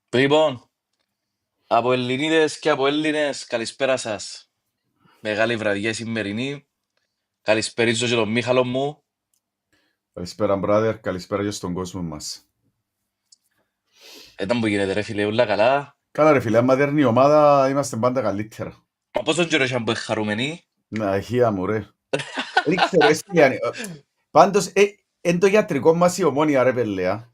Λοιπόν, από Ελληνίδες και από Έλληνες, καλησπέρα σας. Μεγάλη βραδιά σημερινή. Καλησπερίζω και τον Μίχαλο μου. Καλησπέρα, brother. Καλησπέρα και στον κόσμο μας. Ήταν που γίνεται ρε φίλε, ούλα καλά. Καλά ρε φίλε, άμα δέρνει η ομάδα, είμαστε πάντα καλύτερα. Μα πόσο καιρό είχαν που είναι χαρούμενοι. Να, χεία μου ρε. Δεν ξέρω, εσύ, πάντως, εν το γιατρικό μας η Ομόνια ρε πελέα.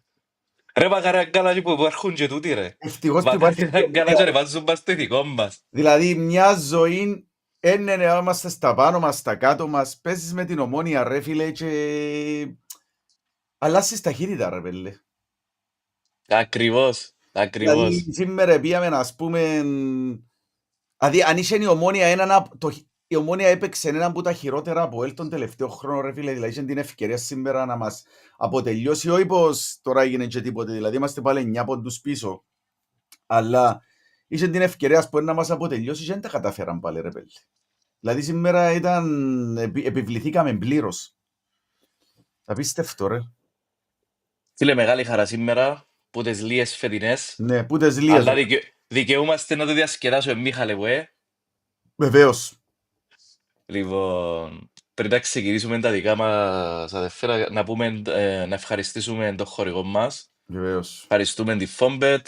Ρε μακάρι καλά και που υπάρχουν και τούτοι ρε. Ευτυχώς που υπάρχει. Καλά και ρε βάζουν μας το ηθικό μας. Δηλαδή μια ζωή, να είμαστε στα πάνω μας, στα κάτω μας, παίζεις με την Ομόνια ρε φίλε και αλλάσεις ταχύτητα ρε πελέ. Ακριβώς, ακριβώς. Δηλαδή σήμερα πήγαμε να πούμε, δηλαδή αν είσαι η Ομόνια η Ομόνια έπαιξε έναν από τα χειρότερα από τον τελευταίο χρόνο ρε φίλε, δηλαδή είχε την ευκαιρία σήμερα να μας αποτελειώσει, όχι πως τώρα έγινε και τίποτε, δηλαδή είμαστε πάλι 9 πόντους πίσω, αλλά είχε την ευκαιρία να μας αποτελειώσει και δεν τα καταφέραν πάλι ρε πέλε. Δηλαδή σήμερα επιβληθήκαμε πλήρως. Απίστευτο ρε. Φίλε, μεγάλη χαρά σήμερα που τις λίες φετινές. Ναι, που τις λίες. Αλλά δικαιούμαστε να το διασκεδάσουμε Μίχαλε μου, Βεβαίως. Λοιπόν, πριν να ξεκινήσουμε τα δικά μας αδερφέρα, να ευχαριστήσουμε τον χορηγό μας. Βεβαίως. Ευχαριστούμε τη FONBET,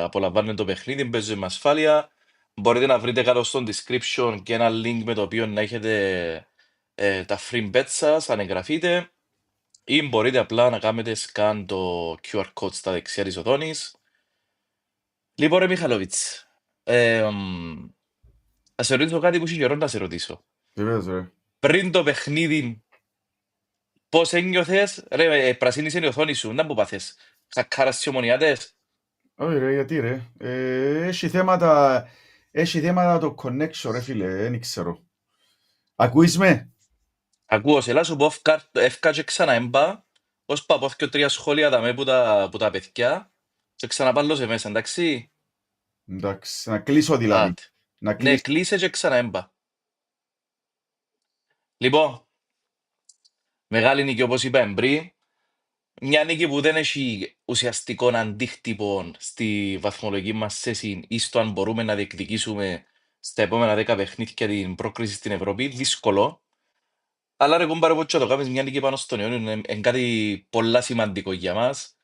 απολαμβάνουμε το παιχνίδι, παίζουμε με ασφάλεια. Μπορείτε να βρείτε κάτω στο description και ένα link με το οποίο να έχετε τα free bet σας, αν εγγραφείτε. Ή μπορείτε απλά να κάνετε scan το QR code στα δεξιά της οθόνης. Λοιπόν ρε Μιχαλόβιτς, να σε ρωτήσω κάτι που έχει καιρό να σε ρωτήσω. Βεβαίως ρε. Πριν το παιχνίδι, πώς ένιωθες, ρε, πρασίνησε η οθόνη σου, να που πάθες, χακάρας στις ομονιάτες. Όχι ρε, γιατί ρε. Έχει θέματα το connection ρε φίλε, δεν ξέρω. Ακούεις με? Ακούω, σε λάσου που έφκατσε ξανά έμπα, ως παπόθ και 3 σχόλια δαμέ που τα παιδιά, και ξαναπάλλωσε μέσα, εντάξει. Εντάξει, να κλείσω δηλαδή. Άντε. Να Ναι, κλείσω. κλείσε και ξανά έμπα. Λοιπόν, μεγάλη νίκη όπως είπαμε πριν, μια νίκη που δεν έχει ουσιαστικό αντίκτυπο στη βαθμολογική μας θέση ή στο αν μπορούμε να διεκδικήσουμε στα επόμενα 10 παιχνίδια την πρόκριση στην Ευρώπη, δύσκολο. Αλλά ρε κομπάρε πως και το κάνεις μια νίκη πάνω στον Αιώνιο είναι κάτι πολλά σημαντικό για μας.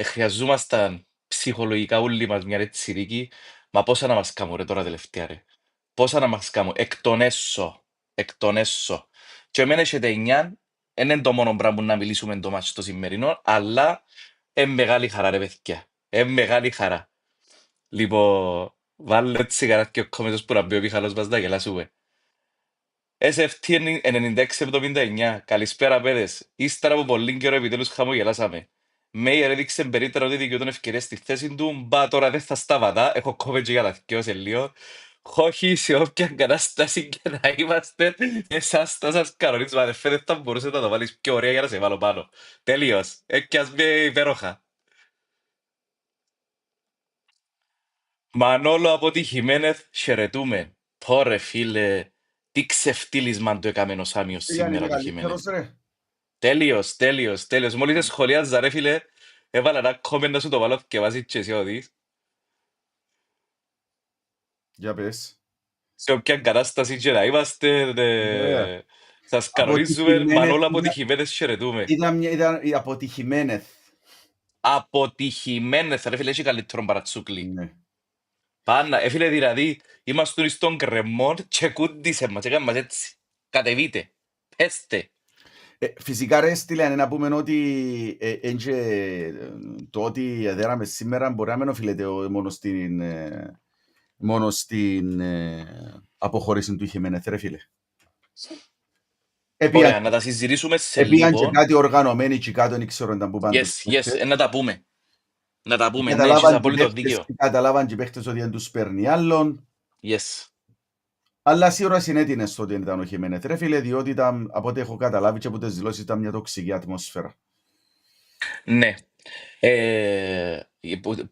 Χρειαζόμασταν ψυχολογικά όλοι μας μια έτσι νίκη. Μα πόσα να μας κάνουν ρε τώρα τελευταία ρε. Πόσα να μας κάνουν. Εκ των έσω. Και εμένα έχετε 9, δεν είναι το μόνο πράγμα που να μιλήσουμε το μάτσο στο σημερινό, αλλά είναι μεγάλη χαρά ρε παιδιά. Είναι μεγάλη χαρά. Λοιπόν, βάλε τσιγαρά και ο κόμμετος που να μπει ο Μιχαλός μας να γελάσουμε. SFT 9679. Καλησπέρα παιδες. Ύστερα από πολύ καιρό επιτέλους χαμογελάσαμε. Μέιερ έδειξε περίτερα ότι δικαιούταν ευκαιρία στη θέση του. Μπα τώρα δεν θα σταματά. Έχω κόβετζο για λαθκιό σε λίγο. Όχι σε όποια κατάσταση και να είμαστε. Εσάς θα σας κανονίζω. Αδερφέ δεν θα μπορούσε να το βάλεις πιο ωραία για να σε βάλω πάνω. Τέλειος. Έκιας με υπέροχα. Μανόλο από τη Χιμένεθ χαιρετούμε. Πόρε φίλε. Τι ξεφτύλισμα το έκαμε ο Σάμιος σήμερα το Χιμένεθ. Τέλειος, τέλειος, τέλειος. Μόλις σχολιάζα ρε φίλε, έβαλα ένα κόμμεν να σου το βάλω και βάζεις και εσύ ο δεις. Για πες. Σε όποια κατάσταση και να είμαστε, σας κανονίζουμε, Μανόλο αποτυχημένες χαιρετούμε. Ήταν αποτυχημένες. Αποτυχημένες, ρε φίλε, έχει καλύτερο παρατσούκλι. Πάντα, φίλε, δηλαδή, είμαστε στον κρεμό και κούντισε μας, έκαμε μας έτσι. Κατεβείτε, πέστε. Φυσικά ρε στείλε να πούμε ότι το ότι δέραμε σήμερα μπορεί να μην οφείλεται μόνο στην αποχώρηση του Χιμένεθ ρε φίλε. Ωραία, να τα συζητήσουμε σε λίγο. Επίαν και κάτι οργανωμένοι και κάτω δεν ξέρω αν που πάντως. Yes, να τα πούμε. Να τα πούμε, ναι, έχεις απόλυτο δίκαιο. Καταλάβαν και οι παίχτες ότι δεν τους παίρνει άλλον. Yes. Αλλά σίγουρα συνέτεινε στο ότι ήταν ο Χιμένεθ, ρε φίλε, διότι ήταν, από ό,τι έχω καταλάβει και από τις δηλώσεις, ήταν μια τοξική ατμόσφαιρα. Ναι.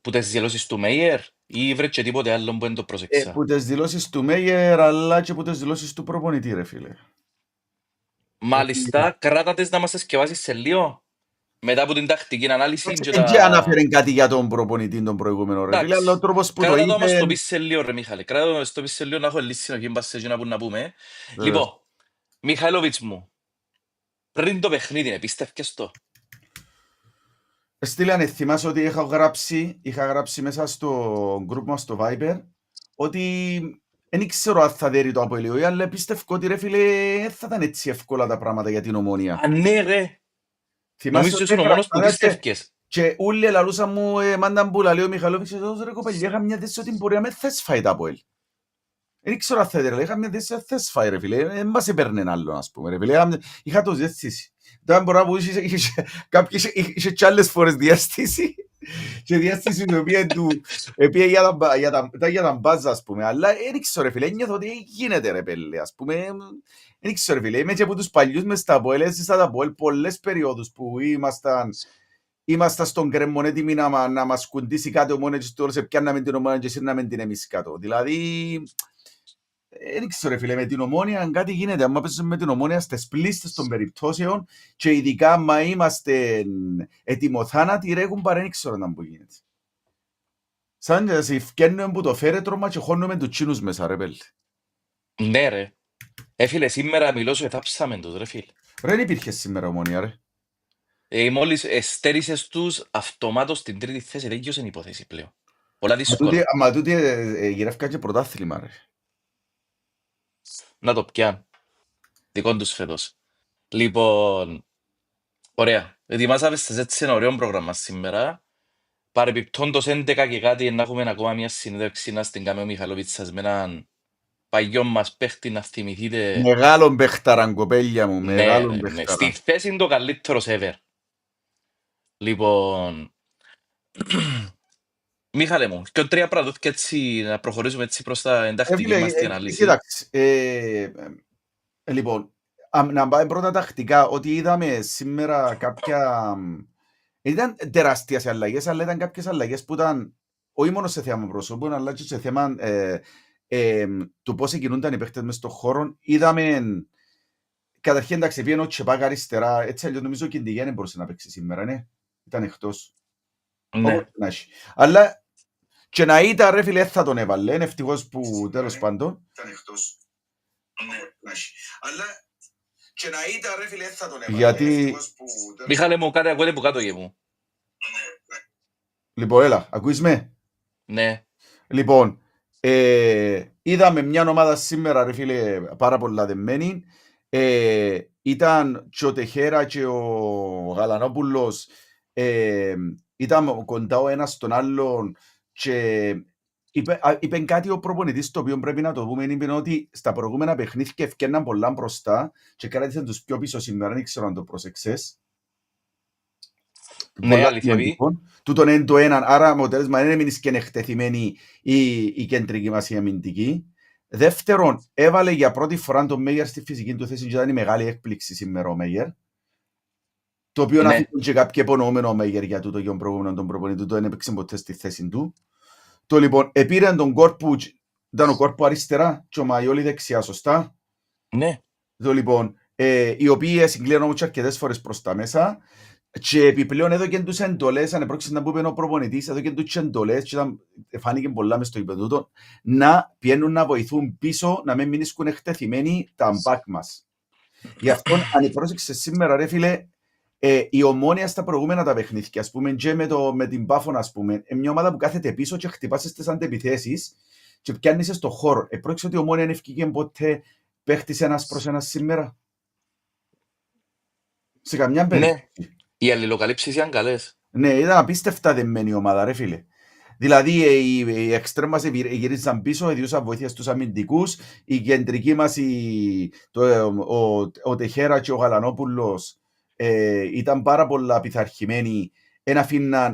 Που τις δηλώσεις του Μέιερ ή βρε και τίποτε άλλο που δεν το πρόσεξα. Που τις δηλώσεις του Μέιερ, αλλά και που τις δηλώσεις του προπονητή, ρε φίλε. Μάλιστα, κράτα τις να μας σκευάσεις σε λίγο. Μετά από την τακτική ανάλυση και Δεν ανάφερε τα... κάτι για τον προπονητή τον προηγούμενο, ρε φίλε, αλλά ο Εντάξει. τρόπος που το Κράτα το όμως είπε... το πεις σε λίγο ρε Μιχάλη. Κράτα το όμως το πεις σε λίγο να έχω λύσει συνοχή μπας σε εκείνα που να πούμε. Λοιπόν, Μιχαηλόβιτς μου, πριν το παιχνίδι, πίστευκες το? Στείλανε, θυμάσαι ότι είχα γράψει μέσα στο group μας στο Viber ότι δεν ξέρω αν θα δέρει το APOEL, αλλά πίστευκω ότι ρε φίλε δεν θα ήταν έτσι εύκολα τα πράγματα για την Ομόνια. Α, ναι ρε. Θυμάσαι Νομίζω ότι ήσουν ο μόνος που έγραψα πίστευκες. και ούλοι λαλούσαν μου μάνταν που λέει ο Μιχαλόβιτς ρε κοπέλια, είχα μια θέση ότι μπορεί να με θες φάει τα APOEL. Δεν ξέρω αν θα δέρει, είχα μια θέση ότι θες φάει ρε φίλε, δεν μας έπαιρνε άλλο ας πούμε ρε φίλε, είχα το διέστηση. Τώρα μπορώ να πω κάποιοι είχε και άλλες φορές διέστηση και διάστηση η οποία επίε για τα μπάζα ας πούμε, αλλά δεν ξέρω ρε φίλε, νιώθω ότι γίνεται ρε πέλε ας πούμε, δεν ξέρω ρε φίλε, είμαι και από τους παλιούς μες στα ΑΠΟΕΛ, έζησα τα ΑΠΟΕΛ πολλές περιόδους που ήμασταν στον κρέμμον έτοιμοι να μας κουντήσει κάτω μόνο και τώρα σε πιάνναμε την Ομόνια και σύρναμε την εμείς κάτω, δηλαδή δεν ξέρω φίλε, με την Ομόνια αν κάτι γίνεται, άμα πέσουμε με την Ομόνια στις πλήστες των περιπτώσεων και ειδικά άμα είμαστε ετοιμοθάνατοι ρέγουν παρά δεν ξέρω να που γίνεται. Σαν να σε φκένουμε που το φέρετρο και χώνουμε τους τσίνους μέσα ρε πέλτε. Ναι ρε. Φίλε, σήμερα μιλώ σου εθάψαμε τους ρε φίλε. Ρε δεν υπήρχε σήμερα Ομόνια ρε. Μόλις στέρισες τους αυτομάτως στην τρίτη θέση, δεν γιώσαν υπόθεση πλέον. Πολλά δύσκολα. Μα τούτη γυρεύκα και πρωτάθλημα ρε. Να το πιάν. Δικών τους φέτος. Λοιπόν, ωραία. Ετοιμάσαμε στις έτσι ένα ωραίο πρόγραμμα σήμερα. Παρεπιπτόντως 11 και κάτι να έχουμε ακόμα μια συνέντευξη να στην κάνει ο Μιχαλόβιτς σας με έναν παγιό μας παίχτη να θυμηθείτε. Μεγάλον παίχταραν κοπέλια μου, Ναι, μεγάλον ναι. Στη παίχταραν. θέση είναι το καλύτερος ever. Λοιπόν, Μίχαλε μου, και τρία πράγματα και έτσι να προχωρήσουμε έτσι προς τα εντακτική μας την ανάλυση. Κοίταξε, λοιπόν, να πάμε πρώτα τακτικά, ότι είδαμε σήμερα κάποια... Ήταν τεράστιες αλλαγές, αλλά ήταν κάποιες αλλαγές που ήταν όχι μόνο σε θέμα προσώπων, αλλά και σε θέμα του πώς κινούνταν οι παίχτες μες στον χώρο. Είδαμε, καταρχήν εντάξει, πήγαινε ο Τσεπάκ αριστερά, έτσι αλλιώς νομίζω και η Ντιγιά δεν μπορούσε να παίξει σήμερα, ναι. Ήταν εκτός. Ναι. Αλλά και να ήταν ρε φίλε θα τον έβαλε, είναι ευτυχώς που τέλος πάντων. Ήταν εκτός. Αλλά και να ήταν ρε φίλε θα τον έβαλε. Γιατί... Μίχαλε μου, κάτι ακούτε που κάτω γε μου. Λοιπόν, έλα, ακούεις με. Ναι. Λοιπόν, είδαμε μια ομάδα σήμερα ρε φίλε πάρα πολλά δεμένη. Ήταν και ο Τεχέρα και ο Γαλανόπουλος ήταν κοντά ο ένας στον άλλον και είπε κάτι ο προπονητής το οποίο πρέπει να το δούμε, είπε ότι στα προηγούμενα παιχνίδια ευκαιρναν πολλά μπροστά και κράτησαν τους πιο πίσω σήμερα, δεν ξέρω αν το πρόσεξες. Ναι, αλήθεια. Τούτον είναι το έναν, άρα με αποτέλεσμα δεν έμεινες και εκτεθειμένη η κεντρική μας η αμυντική. Δεύτερον, έβαλε για πρώτη φορά τον Μέγερ στη φυσική του θέση και ήταν η μεγάλη έκπληξη σήμερα ο Μέγερ. Το οποίο να φύγουν και κάποιοι υπονοούμενο ο Μέγερ για τούτο και ο προηγούμενο τον προπονητή του δεν έπαιξε ποτέ στη θέση του. Το λοιπόν, επήραν τον κόρπου, ήταν ο κόρπου αριστερά και ο Μαϊόλη δεξιά, σωστά. Ναι. Το λοιπόν, οι οποίοι συγκλίνουν όμως αρκετές φορές προς τα μέσα και επιπλέον εδώ και τους εντολές, αν επρόκειται να πούμε ο προπονητής, εδώ και τους εντολές και φάνηκε πολλά μες στο υπεδούτο, να πιένουν να βοηθούν πίσω, να μην μείνουν εκτεθειμένοι τα μπακ μας. Γι' αυτό, αν πρόσεξες σήμερα ρε φίλε, η Ομόνια στα προηγούμενα τα παιχνίδια, ας πούμε, και με την Πάφωνα, ας πούμε, μια ομάδα που κάθεται πίσω και χτυπάσαι στις αντεπιθέσεις και πιάνεις στο χώρο. Επρόκειται ότι η Ομόνια ευκήγε ποτέ παίχτης ένας προς ένας σήμερα. Σε καμιά περίπτωση. Ναι, οι αλληλοκαλύψεις ήταν καλές. Ναι, ήταν απίστευτα δεμένη η ομάδα, ρε φίλε. Δηλαδή, οι εξτρέμ μας γυρίζαν πίσω, ιδιούσαν βοήθεια στους αμυντικούς, οι κεντρικοί μας, ο Τεχέρα και ο Γαλανόπουλος, ήταν πάρα πολλά πειθαρχημένοι,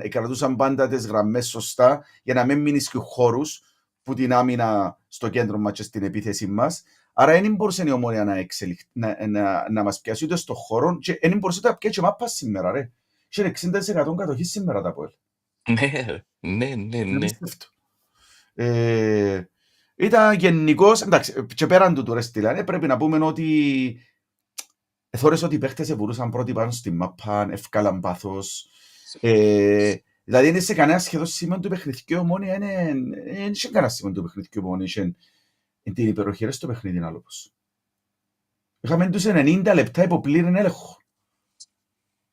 κρατούσαν πάντα τις γραμμές σωστά για να μην μείνεις και χώρους που την άμυνα στο κέντρο μας και στην επίθεση μας. Άρα δεν μπορούσε η Ομόνια να μας πιάσει ούτε στον χώρο και δεν μπορούσε να πιάσει και μάπα σήμερα, ρε. Είχε 60% κατοχή σήμερα τα ΑΠΟΕΛ. Ναι. Είναι απίστευτο. Ήταν γενικώς, εντάξει, και πέραν του ρε στυλ, πρέπει να πούμε ότι θωρείς ότι οι παίχτες μπορούσαν πρώτοι πάνω στη μάπα, ευκάλαν πάθος. Δηλαδή είναι σε κανένα σχεδόν σήμα του παιχνιδιού Ομόνια, δεν είχε κανένα σήμα του παιχνιδιού Ομόνια, είχε την υπεροχή στο παιχνίδι άλλο πως. Είχαμε τους 90 λεπτά υπό πλήρην έλεγχο.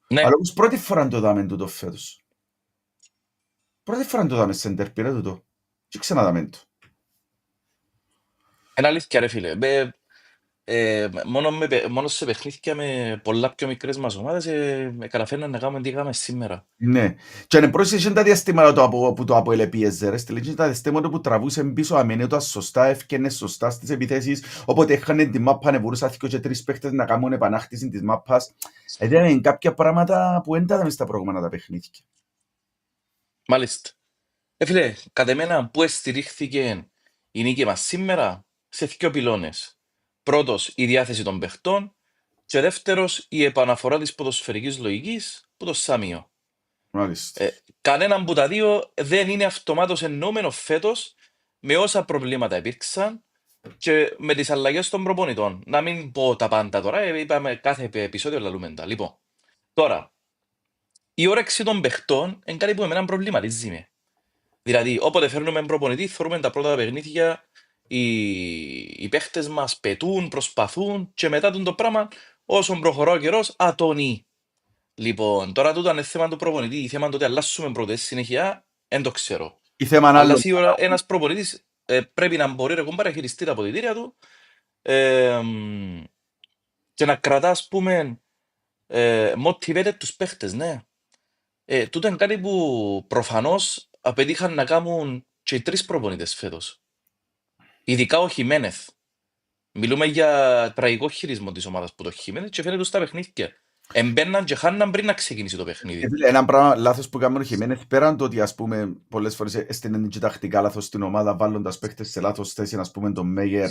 Ναι, Αλλά όπως πρώτη φορά το δάμε τούτο φέτος. Πρώτη φορά το δάμε σε ντέρμπι, ρε τούτο. Και ξαναδάμε το. είναι αλήθεια ρε φίλε. Μόνο σε παιχνίδια με πολλά πιο μικρές μας ομάδες καταφέρναν να κάνουμε τι κάνουμε σήμερα. Ναι. Και αν πρόσεχε τα διαστήματα που το ΑΠΟΕΛ επίεζε, ρε. Στελείς τα διαστήματα που τραβούσε πίσω αμενέτα σωστά, ευκαινε σωστά στις επιθέσεις, όποτε έχανε τη μάπα, να μπορούσαν και τρεις παίχτες να κάνουν επανάκτηση της μάπας. Είναι κάποια πράγματα που δεν τα είδαμε στα προηγούμενα τα παιχνίδια. Μάλιστα. Φίλε, κατ' εμένα πού στηρίχθηκε η νίκη μας σήμερα σε δύο πυλώνες. Πρώτος, η διάθεση των παιχτών και δεύτερος, η επαναφορά της ποδοσφαιρικής λογικής που το Σάμιο. Μάλιστα. Κανέναν από τα δύο δεν είναι αυτομάτως εννοούμενο φέτος με όσα προβλήματα υπήρξαν και με τις αλλαγές των προπονητών. Να μην πω τα πάντα τώρα, είπαμε κάθε επεισόδιο λαλούμε τα. Λοιπόν, τώρα, η όρεξη των παιχτών είναι κάτι που εμένα προβληματίζει με. Δηλαδή, όποτε φέρνουμε προπονητή, θεωρούμε τα πρώτα παιχνίδια, οι παίχτες μας πετούν, προσπαθούν και μετά το πράγμα, όσο προχωρά ο καιρός, ατονεί. Λοιπόν, τώρα τούτο είναι θέμα του προπονητή, η θέμα είναι ότι αλλάσουμε πρώτες συνέχεια, δεν το ξέρω. Η θέμα είναι Αλλά άλλο. σίγουρα ένας προπονητής πρέπει να μπορεί να χειριστεί τα αποδυτήρια του ε, και να κρατά, ας πούμε, motivated τους παίχτες, ναι. Τούτο είναι κάτι που προφανώς απαιτήχαν να κάνουν και οι τρεις προπονητές φέτος. Ειδικά ο Χιμένεθ. Μιλούμε για τραγικό χειρισμό της ομάδας που το Χιμένεθ και φαίνεται στα παιχνίδια. Εμπαίναν και χάναν πριν να ξεκινήσει το παιχνίδι. Ένα πράγμα λάθος που κάνουμε ο Χιμένεθ, πέραν το ότι ας πούμε πολλές φορές έστεινε και τακτικά λάθος στην ομάδα, βάλλοντας παίχτες σε λάθος θέση, ας πούμε τον Μέγερ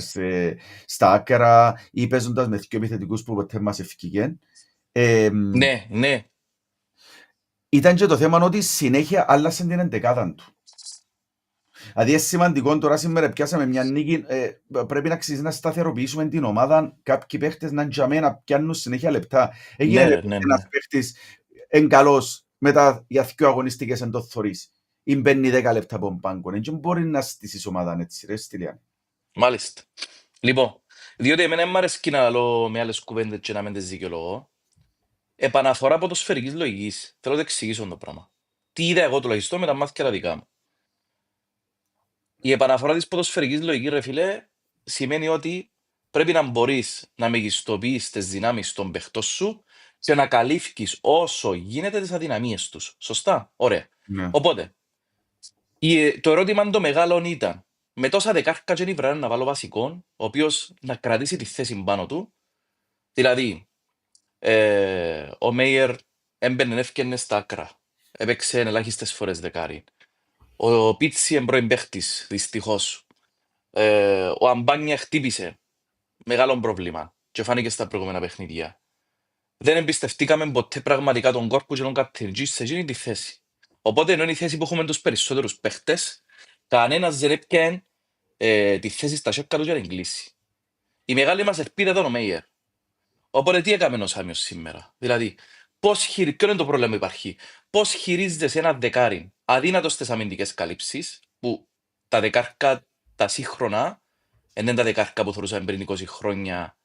στα άκρα ή παίζοντας με δύο επιθετικούς που ποτέ μας ευκήγεν. Ναι. Ήταν και το θέμα ότι συνέχεια άλλασε την εντεκάδα του. Δηλαδή είναι σημαντικό τώρα σήμερα πιάσαμε μια νίκη, πρέπει να να σταθεροποιήσουμε την ομάδα, κάποιοι παίχτες να τζαμέ να πιάνουν συνέχεια λεπτά. Έγινε ένας παίχτης εν καλός, μετά για δύο αγωνιστικές εν το θωρείς. Ή μπαίνει 10 λεπτά από τον πάγκο. Δεν μπορεί να στήσεις ομάδα έτσι ρε Στυλιάν. Μάλιστα. Λοιπόν, διότι εμένα δεν μ' αρέσει να λέω με άλλες κουβέντες και να μην τις δικαιολογώ. Επαναφορά ποδοσφαιρικής λογικής. Θέλω να το εξηγήσω το πράγμα. Τι είδα εγώ τουλάχιστον με τα μάτια τα δικά μου. Η επαναφορά της ποδοσφαιρικής λογικής, ρε φίλε, σημαίνει ότι πρέπει να μπορείς να μεγιστοποιείς τις δυνάμεις των παιχτών σου και να καλύφκεις όσο γίνεται τις αδυναμίες τους. Σωστά? Ωραία. Ναι. Οπότε, το ερώτημα το μεγάλο ήταν, με τόσα δεκάρκα και βράδυ να βάλω βασικό, ο οποίος να κρατήσει τη θέση πάνω του, δηλαδή, ο Μέιερ έμπαινε έφκαινε στα άκρα, έπαιξε ελάχιστες φορές δεκάρι. Ο Πίτσι είναι πρώην παίχτης, δυστυχώς. Ο Αμπάνια χτύπησε. Μεγάλο πρόβλημα. Και φάνηκε στα προηγούμενα παιχνίδια. Δεν εμπιστευτήκαμε ποτέ πραγματικά τον κόρπο και τον καπτηρτζή σε εκείνη τη θέση. Οπότε ενώ είναι η θέση που έχουμε τους περισσότερους παίχτες, κανένας δεν έπιανε τη θέση στα σέρκα του για να κλείσει. Η μεγάλη μας ελπίδα ήταν ο Μέιερ. Οπότε τι έκαμε ο Σάμιος σήμερα? Δηλαδή, ποιο είναι το πρόβλημα που υπάρχει? Πώς χειρίζεσαι ένα δεκάρι αδύνατο στις αμυντικές καλύψεις, που τα δεκάρκα τα σύγχρονα, δεν είναι τα δεκάρκα που θεωρούσαμε πριν 20 χρόνια,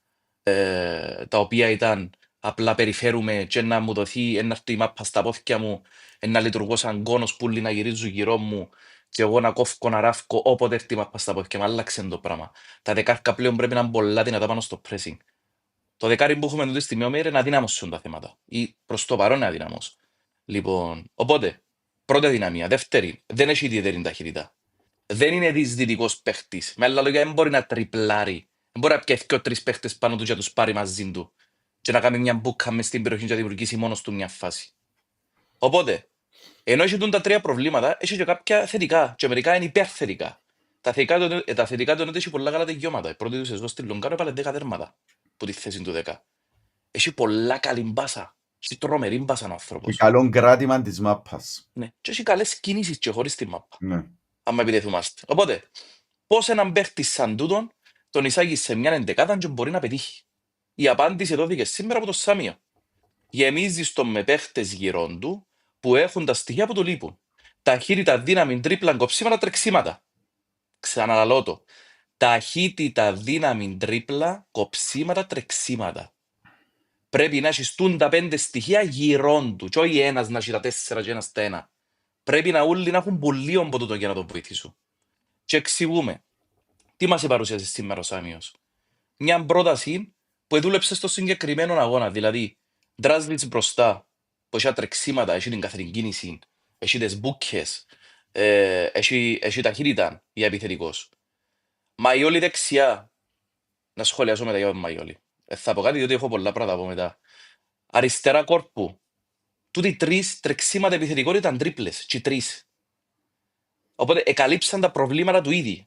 τα οποία ήταν απλά περιφέρουμε και να μου δοθεί ένα έρθει η μάπα στα πόθηκια μου, να λειτουργώ σαν κόνος πουλί να γυρίζουν γύρω μου και εγώ να κόφκω, να ράφκω όποτε έρθει η μάπα στα πόθηκια μου. Άλλαξε το πράγμα. Τα δεκάρκα πλέον πρέπει να είναι πολλά δυνατά πάνω στο pressing. Το δεκάρι που έχουμε τούτη στιγμή είναι αδύναμος σε τα θέματα. Ή προς το παρόν είναι αδύναμος. Λοιπόν, οπότε, πρώτη δυναμία. Δεύτερη, δεν έχει ιδιαίτερη ταχύτητα. Δεν είναι δυσδυτικός παίχτης. Με άλλα λόγια, δεν μπορεί να τριπλάρει. Δεν μπορεί να πιέσει και τρεις παίχτες πάνω του και να τους πάρει μαζί του. Και να κάνει μια μπούκα μες στην περιοχή και να δημιουργήσει μόνος του μια φάση. Οπότε, ενώ έχει τα τρία προβλήματα, έχει και κάποια θετικά. Και μερικά είναι υπερθετικά. Τα θετικά του είναι ότι έχει πολλά καλά δικαιώματα. Η πρώτη του σεζόν στη Λογκάρο έβαλε 10 τέρματα που τη θέση του 10. Έχει πολλά καλή μπάσα. Έχει τρομερή μπάσα ο Και άνθρωπος. καλό κράτημα της μάπας. Ναι. Και έχει καλές κινήσεις και χωρίς τη μάπα. Ναι. Άμα επιτεθούμαστε. Οπότε, πώς έναν παίχτη σαν τούτον τον εισάγει σε μια εντεκάδα και μπορεί να πετύχει. Η απάντηση δόθηκε σήμερα από το Σάμιο. Γεμίζεις τον με παίχτες γύρω του που έχουν τα στοιχεία που του λείπουν. Ταχύτητα, δύναμη, τρίπλα, κοψίματα, τρεξίματα. Ξαναλαλώ το. Ταχύτητα, δύναμη, τρίπλα, κοψίματα, τρεξίματα. Πρέπει να έχεις τα 5 στοιχεία γύρω του. Και όχι ένας να έχει τα 4 και ένας τα 1. Πρέπει να όλοι να έχουν πολύ από τούτο για να το βοηθήσουν. Και εξηγούμε. Τι μας παρουσίασε σήμερα ο Σάμιος. Μια πρόταση που δούλεψε στο συγκεκριμένο αγώνα. Δηλαδή, Ντράζλιτς μπροστά, που έχει τρεξίματα, έχει την καθαρή κίνηση, έχει τις μπούκες, έχει ταχύτητα για επιθετικός. Μαϊόλι δεξιά. Να σχολιάσω μετά για τον Μαϊόλι. Θα πω κάτι διότι έχω πολλά πράγματα από μετά. Αριστερά κόρπου. Τούτοι 3 τρεξίματα επιθετικότητα ήταν τρίπλες. Και 3. Οπότε εκαλύψαν τα προβλήματα του ήδη.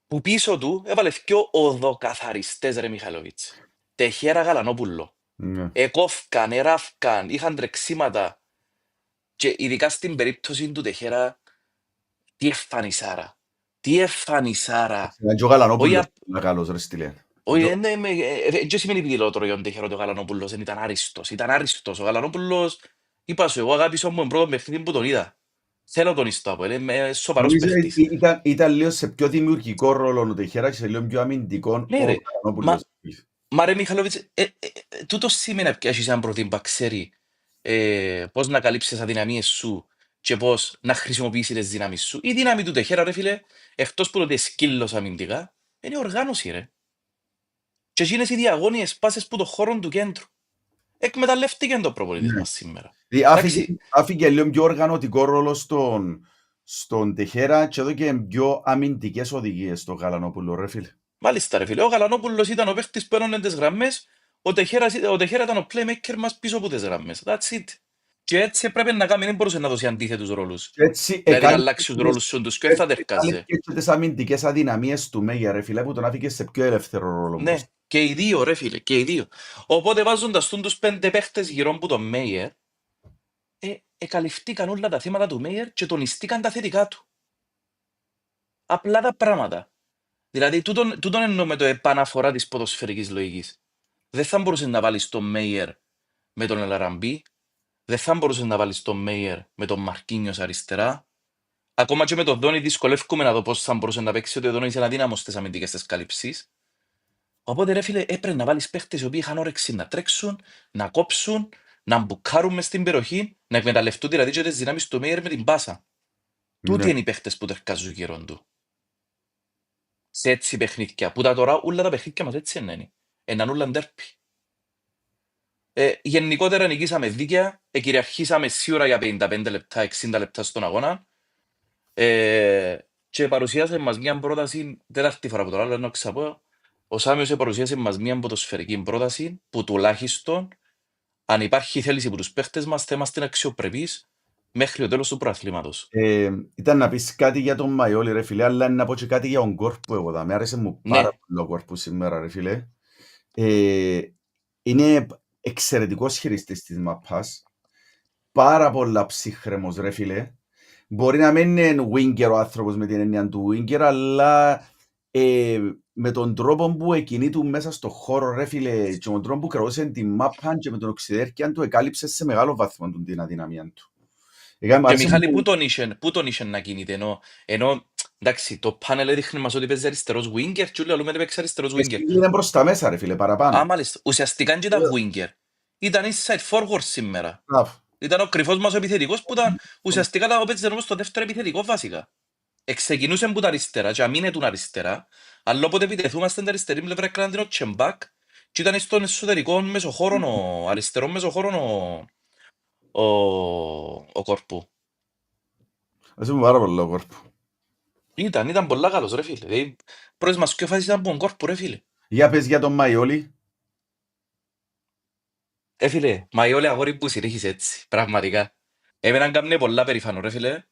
Που πίσω του έβαλε δυο οδοκαθαριστές ρε Μιχαλοβίτς. Τεχέρα Γαλανόπουλο. Ναι. Εκόφκαν, εράφκαν, είχαν τρεξίματα. Και ειδικά στην περίπτωση του Τεχέρα, τι εμφανισάρα. Τι εμφανισάρα. Και ο Γαλανόπουλος είναι καλός ρε στυλέ. Όχι, δεν σημαίνει επειδή λέω τώρα για τον Τεχέρα ότι ο Γαλανόπουλος δεν ήταν άριστος. Ήταν άριστος. Ο Γαλανόπουλος, είπα σου, εγώ αγάπησα μου τον πρώτο παιχνίδι που τον είδα. Θέλω τον ιστό από, είναι σοβαρός παίχτης. Ήταν λίγο σε πιο δημιουργικό ρόλο ο Τεχέρα και σε λίγο πιο αμυντικό Ναι ο ρε, Γαλανόπουλος. μα ρε Μιχαλόβιτς, τούτο σήμαινε πια έχεις έναν προτύπα, ξέρει πώς να καλύψεις τις αδυναμίες σου και πώς να χρησιμοποιήσεις τις δυνάμεις σου. Η δύναμη του Τεχέρα ρε φίλε, εκτός που το ότι σκύλος αμυντικά, είναι οργάνωση ρε. Και εκείνες οι διαγώνιες πάσες που το χώρο του κέντρου. Εκμεταλλεύτηκε το προπονητής μας σήμερα. Άφηκε λίγο πιο οργανωτικό ρόλο στον Τεχέρα και εδώ και πιο αμυντικές οδηγίες στον Γαλανόπουλο ρε φίλε. Μάλιστα ρε φίλε, ο Γαλανόπουλος ήταν ο παίχτης που ένωνε τις γραμμές, ο Τεχέρα ήταν ο playmaker μας πίσω από τις γραμμές. That's it. Και έτσι έπρεπε να κάνει, δεν μπορούσε να δώσει αντίθετους ρόλους. Δηλαδή να αλλάξει τους ρόλους σου τους και θα τερκάζε. Και τις αμυντικές αδυναμίες του Μέγια ρε φίλε που τον άφηκε σε πιο ελεύθερο ρόλο. Ναι, και οι δύο ρε φίλε, και οι δύο. Οπότε βάζοντας τους 5 παίχτες γύρω από τον Μέιερ, εκαλυφθήκαν όλα τα θύματα του Μέιερ και τονιστήκαν τα θετικά του. Απλά τα πράγματα. Δηλαδή, τούτον εννοώ με το επαναφορά της ποδοσφαιρικής λογικής. Δεν θα μπορούσε να βάλεις τον Μέιερ με τον Ελαραμπή, δεν θα μπορούσε να βάλεις τον Μέιερ με τον Μαρκίνιος αριστερά. Ακόμα και με τον Δόνι δυσκολεύκουμε να δω πώς θα μπορούσε να παίξει, ότι ο Δόνις είναι αδύναμος στις αμυντικές της καλύψεις. Οπότε ρε φίλε, έπρεπε να βάλεις παίχτες οι οποίοι είχαν όρεξη να τρέξουν, να κόψουν, να μπουκάρουν μες στην περιοχή, να εκμεταλλευτούν δηλαδή και τις δυνάμεις του Μέιερ με την πάσα. Τούτοι είναι οι παίχτες που τερκάζουν γύρω του. Σε έτσι παιχνίδια, που τα τώρα όλα τα παιχνίδια μας έτσι είναι. Έναν ούλαν ντέρμπι. Γενικότερα νικήσαμε δίκαια, κυριαρχήσαμε σίγουρα για 55 λεπτά, 60 λεπτά στον αγώνα και παρουσίασε μας μια πρόταση, τέταρτη φορά που τώρα λέω να ξαπώ, ο Σάμιος παρουσίασε μας μια ποδοσφαιρική πρόταση που τουλάχιστον αν υπάρχει θέληση από τους παίχτες μας θα είμαστε αξιοπρεπείς μέχρι το τέλος του προαθλήματος. Ήταν να πεις κάτι για τον Μαϊόλι ρε φίλε, αλλά να πω και κάτι για τον Κόρπου εγώ δα. Με άρεσε μου πάρα πολύ ο Κόρπου σήμερα ρε φίλε. Είναι εξαιρετικός χειριστής της μαπάς. Πάρα πολλά ψύχρεμος ρε φίλε. Μπορεί να μην είναι winger ο άνθρωπος με την έννοια του winger, αλλά με τον τρόπο που εκκινεί του μέσα στο χώρο ρε φίλε και με τον τρόπο που κρατούσε την μάπα και με τον οξυδέρκεια του εκάλυψε σε μεγάλο βαθμό την αδυναμία του. Και Μιχάλη, πού τον είχε να κινείται, ενώ εντάξει, το πάνελ έδειχνε μας ότι παίζει αριστερός winger και όλοι λέμε ότι παίζει αριστερός winger. Είναι προς τα μέσα ρε φίλε, παραπάνω. Α, μάλιστα. Ουσιαστικά και ήταν winger. Ήταν inside forward σήμερα. Ήταν ο κρυφός μας ο επιθετικός που ήταν ουσιαστικά τα παίζει όμως στο δεύτερο επιθετικό βασικά. Εξεκινούσε από τα αριστερά και αμήνε του αριστερά, αλλά όποτε επιτεθούμαστε στην αριστερή πλευρά έκαναν την ο Τσεμπάκ και ήταν στον εσωτερικό μεσοχώρο, αριστερό μεσοχώρο ο Κόρπου. Ας είμαι πάρα πολύ ο Κόρπου. Ήταν πολλά καλός ρε φίλε. Πρώτες μας και φάσεις ήταν από τον Κόρπου ρε φίλε. Για πες για τον Μαϊόλι. Φίλε, Μαϊόλι αγόρι που συνέχισε έτσι, πραγματικά. Εμέναν κάμνε πολλά περήφανο ρε φίλε.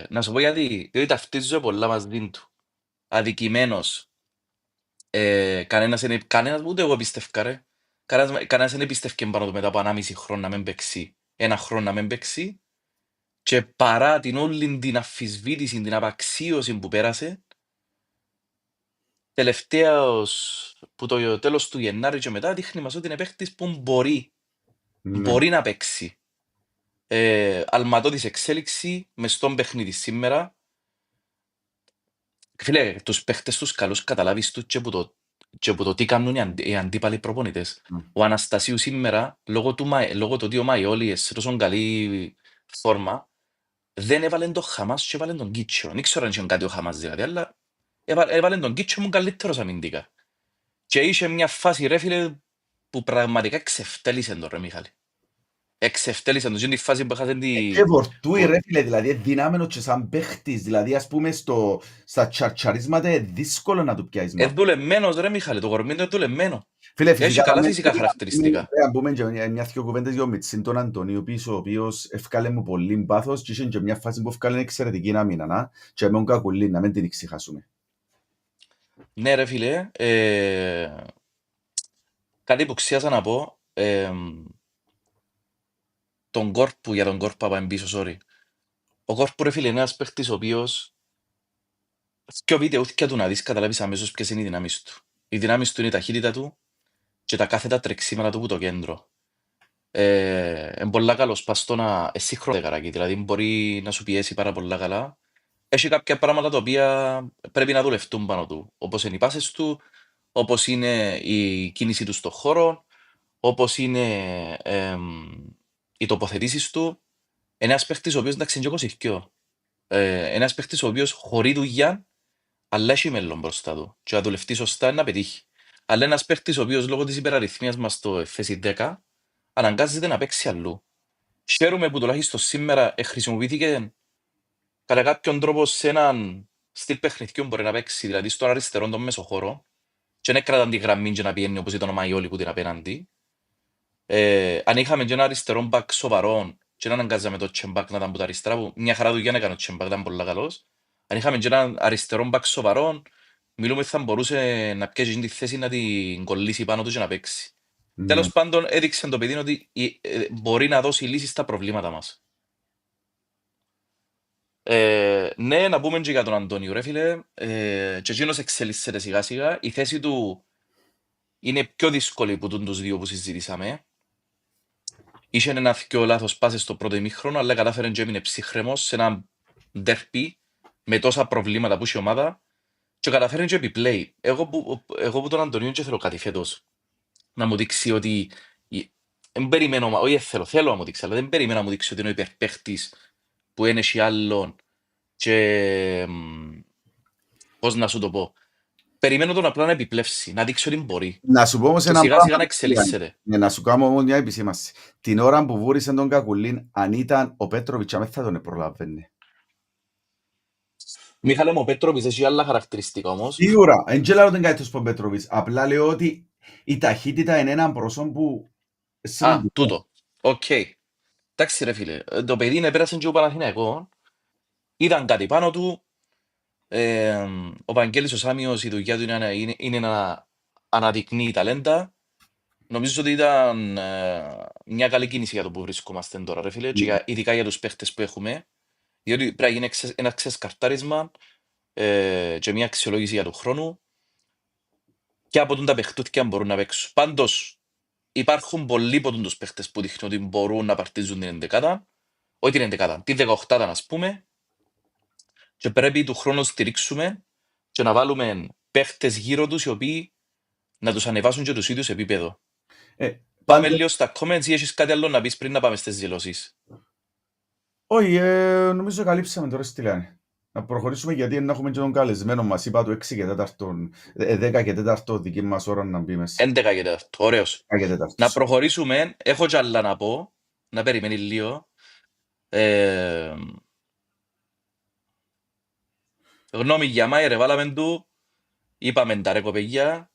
Να σου πω γιατί. Διότι ταυτίζομαι πολλά μαζί του. Αδικημένος. Κανένας ούτε εγώ πίστευκα ρε. Κανένας δεν πίστευκε πάνω του μετά από 1,5 χρόνο να μην παίξει. 1 χρόνο να μην παίξει. Και παρά την όλη την αμφισβήτηση, την απαξίωση που πέρασε, τελευταίος που το τέλος του Γενάρη και μετά δείχνει μας ότι είναι παίχτης που Ναι. μπορεί να παίξει. Αλματώδης εξέλιξη μες στον παιχνίδι σήμερα. Φίλε, τους παίχτες τους καλούς καταλάβεις τους και που το τι κάνουν οι αντίπαλοι προπονητές. Ο Αναστασίου σήμερα, λόγω του ότι ο Μαϊόλης σε τόσο καλή φόρμα, δεν έβαλε τον Χαμάς και έβαλε τον Κίτσο. Δεν ξέρω αν είχε κάτι ο Χαμάς δηλαδή, αλλά έβαλε τον Κίτσο μου καλύτερος αμυντικά. Και είχε μια φάση ρε φίλε που πραγματικά εξευτέλισε τον ρε Μιχάλη. Εξευτέλισε τον. Και είναι η φάση που έχασε Και βορτούει που... ρε φίλε, δηλαδή δυνάμενο και σαν παίχτης, δηλαδή ας πούμε στα τσαρτσαρίσματα είναι δύσκολο να του πιάσεις μάπα. δουλεμένος ρε Μιχάλη, το κορμί του είναι δουλεμένο. Φίλε, Έχει φυσικά καλά φυσικά χαρακτηριστικά. να πούμε και μια-δυο κουβέντες για ο Μιτσίν τον Αντωνίου πίσω, ο οποίος ευκάλε μου πολύ πάθος και είχε και μια φάση που ευκάλε εξαιρετική άμυνα, να, και με τον Κακουλή, να μην την εξηχάσουμε. Ναι ρε φίλε, κάτι που ξέχασα να πω, για τον Κόρπου πάμε πίσω, sorry. Ο Κόρπου ρε φίλε είναι ένας παίχτης ο οποίος και ο βίντεο του να δεις καταλάβεις αμέσως ποιες είναι οι δυνάμεις του. Οι δυνάμεις του είναι η ταχύτητα του και τα κάθετα τρεξίματα του που το κέντρο. Είναι πολλά καλός πας στο να σύγχρονο καράκι, δηλαδή μπορεί να σου πιέσει πάρα πολλά καλά. Έχει κάποια πράγματα τα οποία πρέπει να δουλευτούν πάνω του, όπως είναι οι πάσες του, όπως είναι η κίνηση του στον χώρο, όπως είναι οι τοποθετήσεις του. Ένας παίχτης ο οποίος εντάξει είναι και κοσιχκιό. Ένας παίχτης ο οποίος χωρεί δουλειά, αλλά έχει μέλλον μπροστά του. Και να δουλευτεί σωστά είναι να πετύχει. Αλλά ένας παίχτης ο οποίος λόγω της υπεραριθμίας μας στο FS10 αναγκάζεται να παίξει αλλού. Χαίρομαι που τουλάχιστον σήμερα χρησιμοποιήθηκε κατά κάποιον τρόπο σε έναν στυλ παιχνιδιού μπορεί να παίξει, δηλαδή στον αριστερό τον μέσο χώρο και δεν κρατάν τη γραμμή και να πιένει όπως ήταν ο Μαϊόλη που την απέναντι. Αν είχαμε και ένα αριστερό μπακ σοβαρό και να αναγκάζαμε το τσεμπακ να ήταν από τα αριστερά, που μια χαρά δουλειά να έκανε ο τσεμπακ, ήταν πολύ καλός. Αν είχαμε και ένα αριστερό μπακ σοβαρό, μιλούμε ότι θα μπορούσε να πιέσει τη θέση να την κολλήσει πάνω του και να παίξει. Ναι. Τέλος πάντων έδειξε το παιδί ότι μπορεί να δώσει λύσεις στα προβλήματα μας. Ναι, να πούμε και για τον Αντώνιο ρε φίλε, και εκείνος εξελίσσεται σιγά σιγά. Η θέση του είναι πιο δύσκολη από τους δύο που συζητήσαμε. Είχε ένα θκυο λάθος πάσες στο πρώτο ημίχρονο, αλλά κατάφερε και έμεινε ψύχρεμος σε ένα ντέρπι με τόσα προβλήματα που είχε η ομάδα και καταφέρει και επιπλέει. Εγώ που τον Αντωνίου και θέλω κάτι φέτος να μου δείξει ότι δεν περιμένω, όχι θέλω να μου δείξει, αλλά δεν περιμένω να μου δείξει ότι είναι ο υπερπαίχτης που είναι και άλλον και πώς να σου το πω. Περιμένω τον απλά να επιπλεύσει, να δείξει ότι μπορεί Να σου πω όμως και ένα σιγά σιγά πράγμα, να εξελίσσεται. ναι, να σου κάνω όμως μια επισήμαση. Την ώρα που βούρισε τον Κακουλίν, αν ήταν ο Πέτροβιτς, αμέ θα τον προλάβαινε. Μιχάλη μου, ο Πέτροβιτς έχει άλλα χαρακτηριστικά όμως. Σίγουρα, δεν ξέρω ότι είναι κάτι ο Πέτροβιτς. Απλά λέω ότι η ταχύτητα είναι έναν πρόσωπο που σημαντικό. Τούτο. Οκ. Εντάξει ρε φίλε, το παιδί πέρασε και ο Παναθηναϊκό, ήταν κάτι πάνω του, ο Βαγγέλης ο Σάμιος η δουλειά του είναι να αναδεικνύει ταλέντα. Νομίζω ότι ήταν μια καλή κίνηση για το που βρισκόμαστε τώρα ρε φίλε, και ειδικά για τους παίχτες που έχουμε, διότι πρέπει να γίνει ένα ξεσκαρτάρισμα και μια αξιολόγηση για τον χρόνο και από τον τα παιχτούθηκια μπορούν να παίξουν. Πάντως υπάρχουν πολλοί από τους παίχτες που δείχνουν ότι μπορούν να παρτίζουν την ενδεκάδα, όχι την ενδεκάδα, την 18 ας πούμε, και πρέπει του χρόνου στηρίξουμε και να βάλουμε παίχτες γύρω τους οι οποίοι να τους ανεβάσουν και τους ίδιους επίπεδο. Πάμε Πάντως, λίγο στα comments ή έχεις κάτι άλλο να πεις πριν να πάμε στις δηλώσεις. όχι, νομίζω καλύψαμε τώρα στη Λιάνη. Να προχωρήσουμε γιατί να έχουμε και τον καλεσμένο μας. Είπα του 6 και 4, 10 και 4 δική μας ώρα να μπει μέσα. 11 και 4. Ωραίος. 10 και 4. Να προχωρήσουμε. Έχω κι άλλα να πω. Να περιμένει λίγο. Γνώμη για Μάιρε, βάλαμε του. Είπαμε τα ρε κοπεγιά.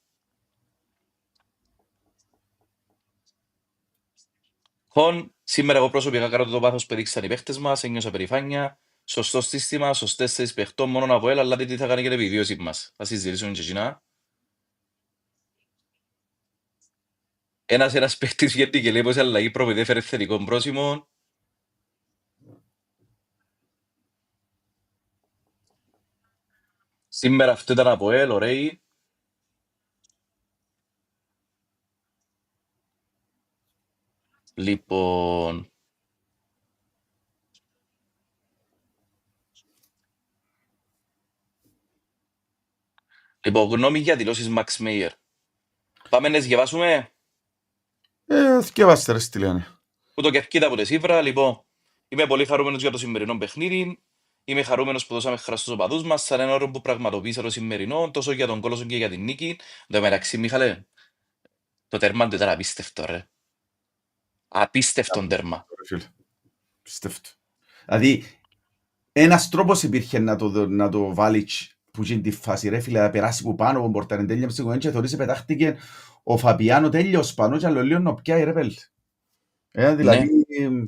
Σήμερα εγώ προσωπικά κάνω το πάθος που έδειξαν οι παίχτες μας. Ένιωσα περηφάνεια. Σωστό σύστημα, σωστές θέσεις παιχτών, μόνο από ΑΠΟΕΛ, αλλά τι θα κάνει και την επιβίωση μας. Θα συζητήσουμε και εκείνα. Ένας παίχτης βγαίνει και λέει πως η αλλαγή προπονητή έφερε θετικό πρόσημο. Σήμερα αυτό ήταν από ΑΠΟΕΛ, ωραίοι. Λοιπόν, γνώμη για δηλώσεις Max Meyer. Πάμε να διαβάσουμε Θκευάστε ρε τι λένε. που το κερκίτα από τη Σίβρα. Λοιπόν, είμαι πολύ χαρούμενος για το σημερινό παιχνίδι. Είμαι χαρούμενος που δώσαμε χαρά στους οπαδούς μας, σαν ένα όρο που πραγματοποίησα το σημερινό, τόσο για τον κόλο και για την νίκη. Εν τω μεταξύ, Μίχαλε, το τέρμα του ήταν απίστευτο, ρε. Απίστευτον τέρμα. Πιστεύω. Δηλαδή, ένας τρόπος υπήρχε να το βάλει που γίνει τη φάση ρε φίλε, να περάσει που πάνω από πορτάρεν τέλεια ψυχογένει και θωρείς πετάχτηκε ο Φαπιάνο τέλειος πάνω και άλλο λίγο να πιάει ρε πέλ. Δηλαδή, Ναι,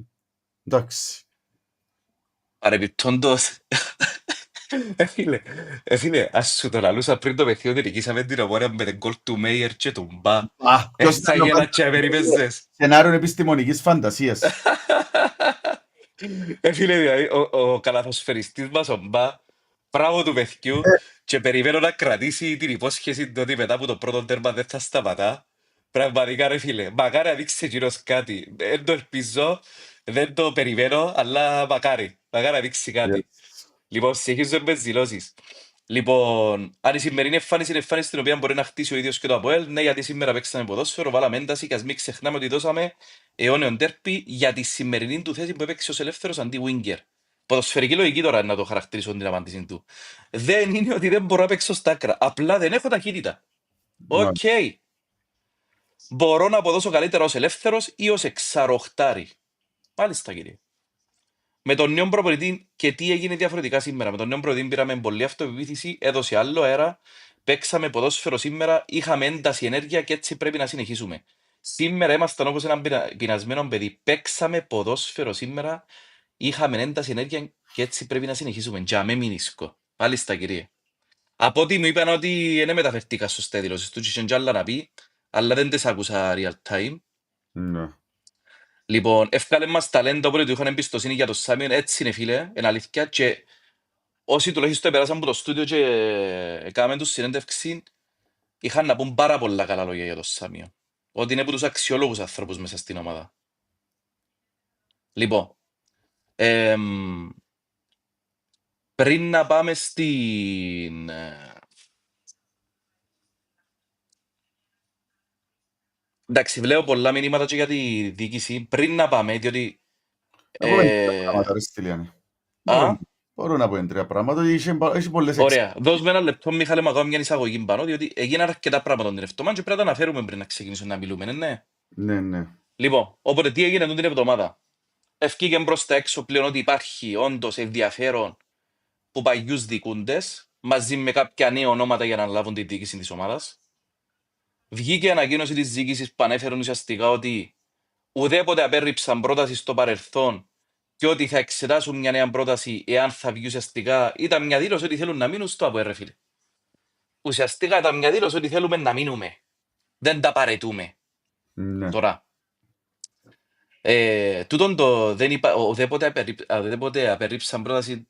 εντάξει. παρεπιπτόντως. Φίλε, ας σου το λαλούσα πριν το παιχνίδι ότι νικήσαμε την Ομόνια με τον γκολ του Μέιερ και του Μπα. Ποιος Θα ήταν ο γέλα και πάντα περίπεζες. σενάριο επιστημονικής φαντασίας. Φίλε, δηλαδή, ο καλαθοσφαιριστής μας, ο Μπα, μπράβο του παιδιού και περιμένω να κρατήσει την υπόσχεση του ότι μετά από το πρώτο τέρμα δεν θα σταματά. Πραγματικά ρε φίλε, μακάρι να δείξει εκείνος κάτι. Δεν το ελπίζω, δεν το περιμένω, αλλά μακάρι να δείξει κάτι. Λοιπόν, συνεχίζουμε με τις δηλώσεις. Λοιπόν, αν η σημερινή εμφάνιση είναι εμφάνιση στην οποία μπορεί να χτίσει ο ίδιος και το ΑΠΟΕΛ, ναι, γιατί σήμερα παίξαμε ποδόσφαιρο, βάλαμε ένταση και ας μην ξεχνάμε ότι δώσαμε αιώνιο ντέρμπι για τη σημερινή του θέση που έπαιξε ως ελεύθερος αντί winger. Ποδοσφαιρική λογική τώρα να το χαρακτηρίσω την απάντηση του. Δεν είναι ότι δεν μπορώ να παίξω στα άκρα, απλά δεν έχω ταχύτητα. Οκ. Μπορώ να αποδώσω καλύτερα ως ελεύθερος ή ως εξαροχτάρι. Μάλιστα κύριε. Με τον νέο προπονητή και τι έγινε διαφορετικά σήμερα. Με τον νέο προπονητή πήραμε πολλή αυτοπεποίθηση, έδωσε άλλο αέρα, παίξαμε ποδόσφαιρο σήμερα, είχαμε ένταση ενέργεια και έτσι πρέπει να συνεχίσουμε. Σήμερα ήμασταν όπως ένα πεινασμένο παιδί. Παίξαμε ποδόσφαιρο σήμερα, είχαμε ένταση ενέργεια και έτσι πρέπει να συνεχίσουμε. Για με μηνίσκω. Μάλιστα κύριε. Από ό,τι μου είπαν ότι δεν μεταφερθήκα σωστά δηλώσεις του, και άλλα να πει, αλλά δεν τις άκουσα real time. Ναι. Λοιπόν, εύκαλε μας ταλέντο, οπότε του είχαν εμπιστοσύνη για το Σάμιον, έτσι είναι φίλε, είναι αλήθεια και όσοι τουλάχιστον πέρασαν από το στούντιο και έκαναμε τους συνέντευξη, είχαν να πούν πάρα πολλά καλά λόγια για το Σάμιον. Ότι είναι από τους αξιόλογους ανθρώπους μέσα στην ομάδα. Λοιπόν, πριν να πάμε στην... Εντάξει, βλέπω πολλά μηνύματα και για τη διοίκηση. Πριν να πάμε, διότι... Να πούμε τρία πράγματα ρε Στυλιάνη. Α, Μπορώ να πω τρία πράγματα, έχει πολλές ωραία. Δώσ' με ένα λεπτό, Μιχάλη, να κάνω μια εισαγωγή πάνω, διότι έγιναν αρκετά πράγματα τον τελευταίο μάτσο και πρέπει να τα αναφέρουμε πριν να ξεκινήσουμε να μιλούμε, ναι. Ναι. Λοιπόν, οπότε τι έγινε την εβδομάδα. Ευκήγε προς τα έξω πλέον ότι υπάρχει όντως ενδιαφέρον που παγιούς δικούντες μαζί με κάποια νέα ονόματα για να λάβουν τη διοίκηση της ομάδας. Βγήκε ανακοίνωση της διοίκησης που ανέφεραν ουσιαστικά ότι ουδέποτε απέρριψαν πρόταση στο παρελθόν και ότι θα εξετάσουν μια νέα πρόταση εάν θα βγει ουσιαστικά. Ήταν μια δήλωση ότι θέλουν να μείνουν στο ΑΠΟΕΛ, φίλε. Ουσιαστικά ήταν μια δήλωση ότι θέλουμε να μείνουμε. Δεν τα παρετούμε. Ναι. Τώρα, τούτον το δεν είπα, ουδέποτε απερρίψαν πρόταση.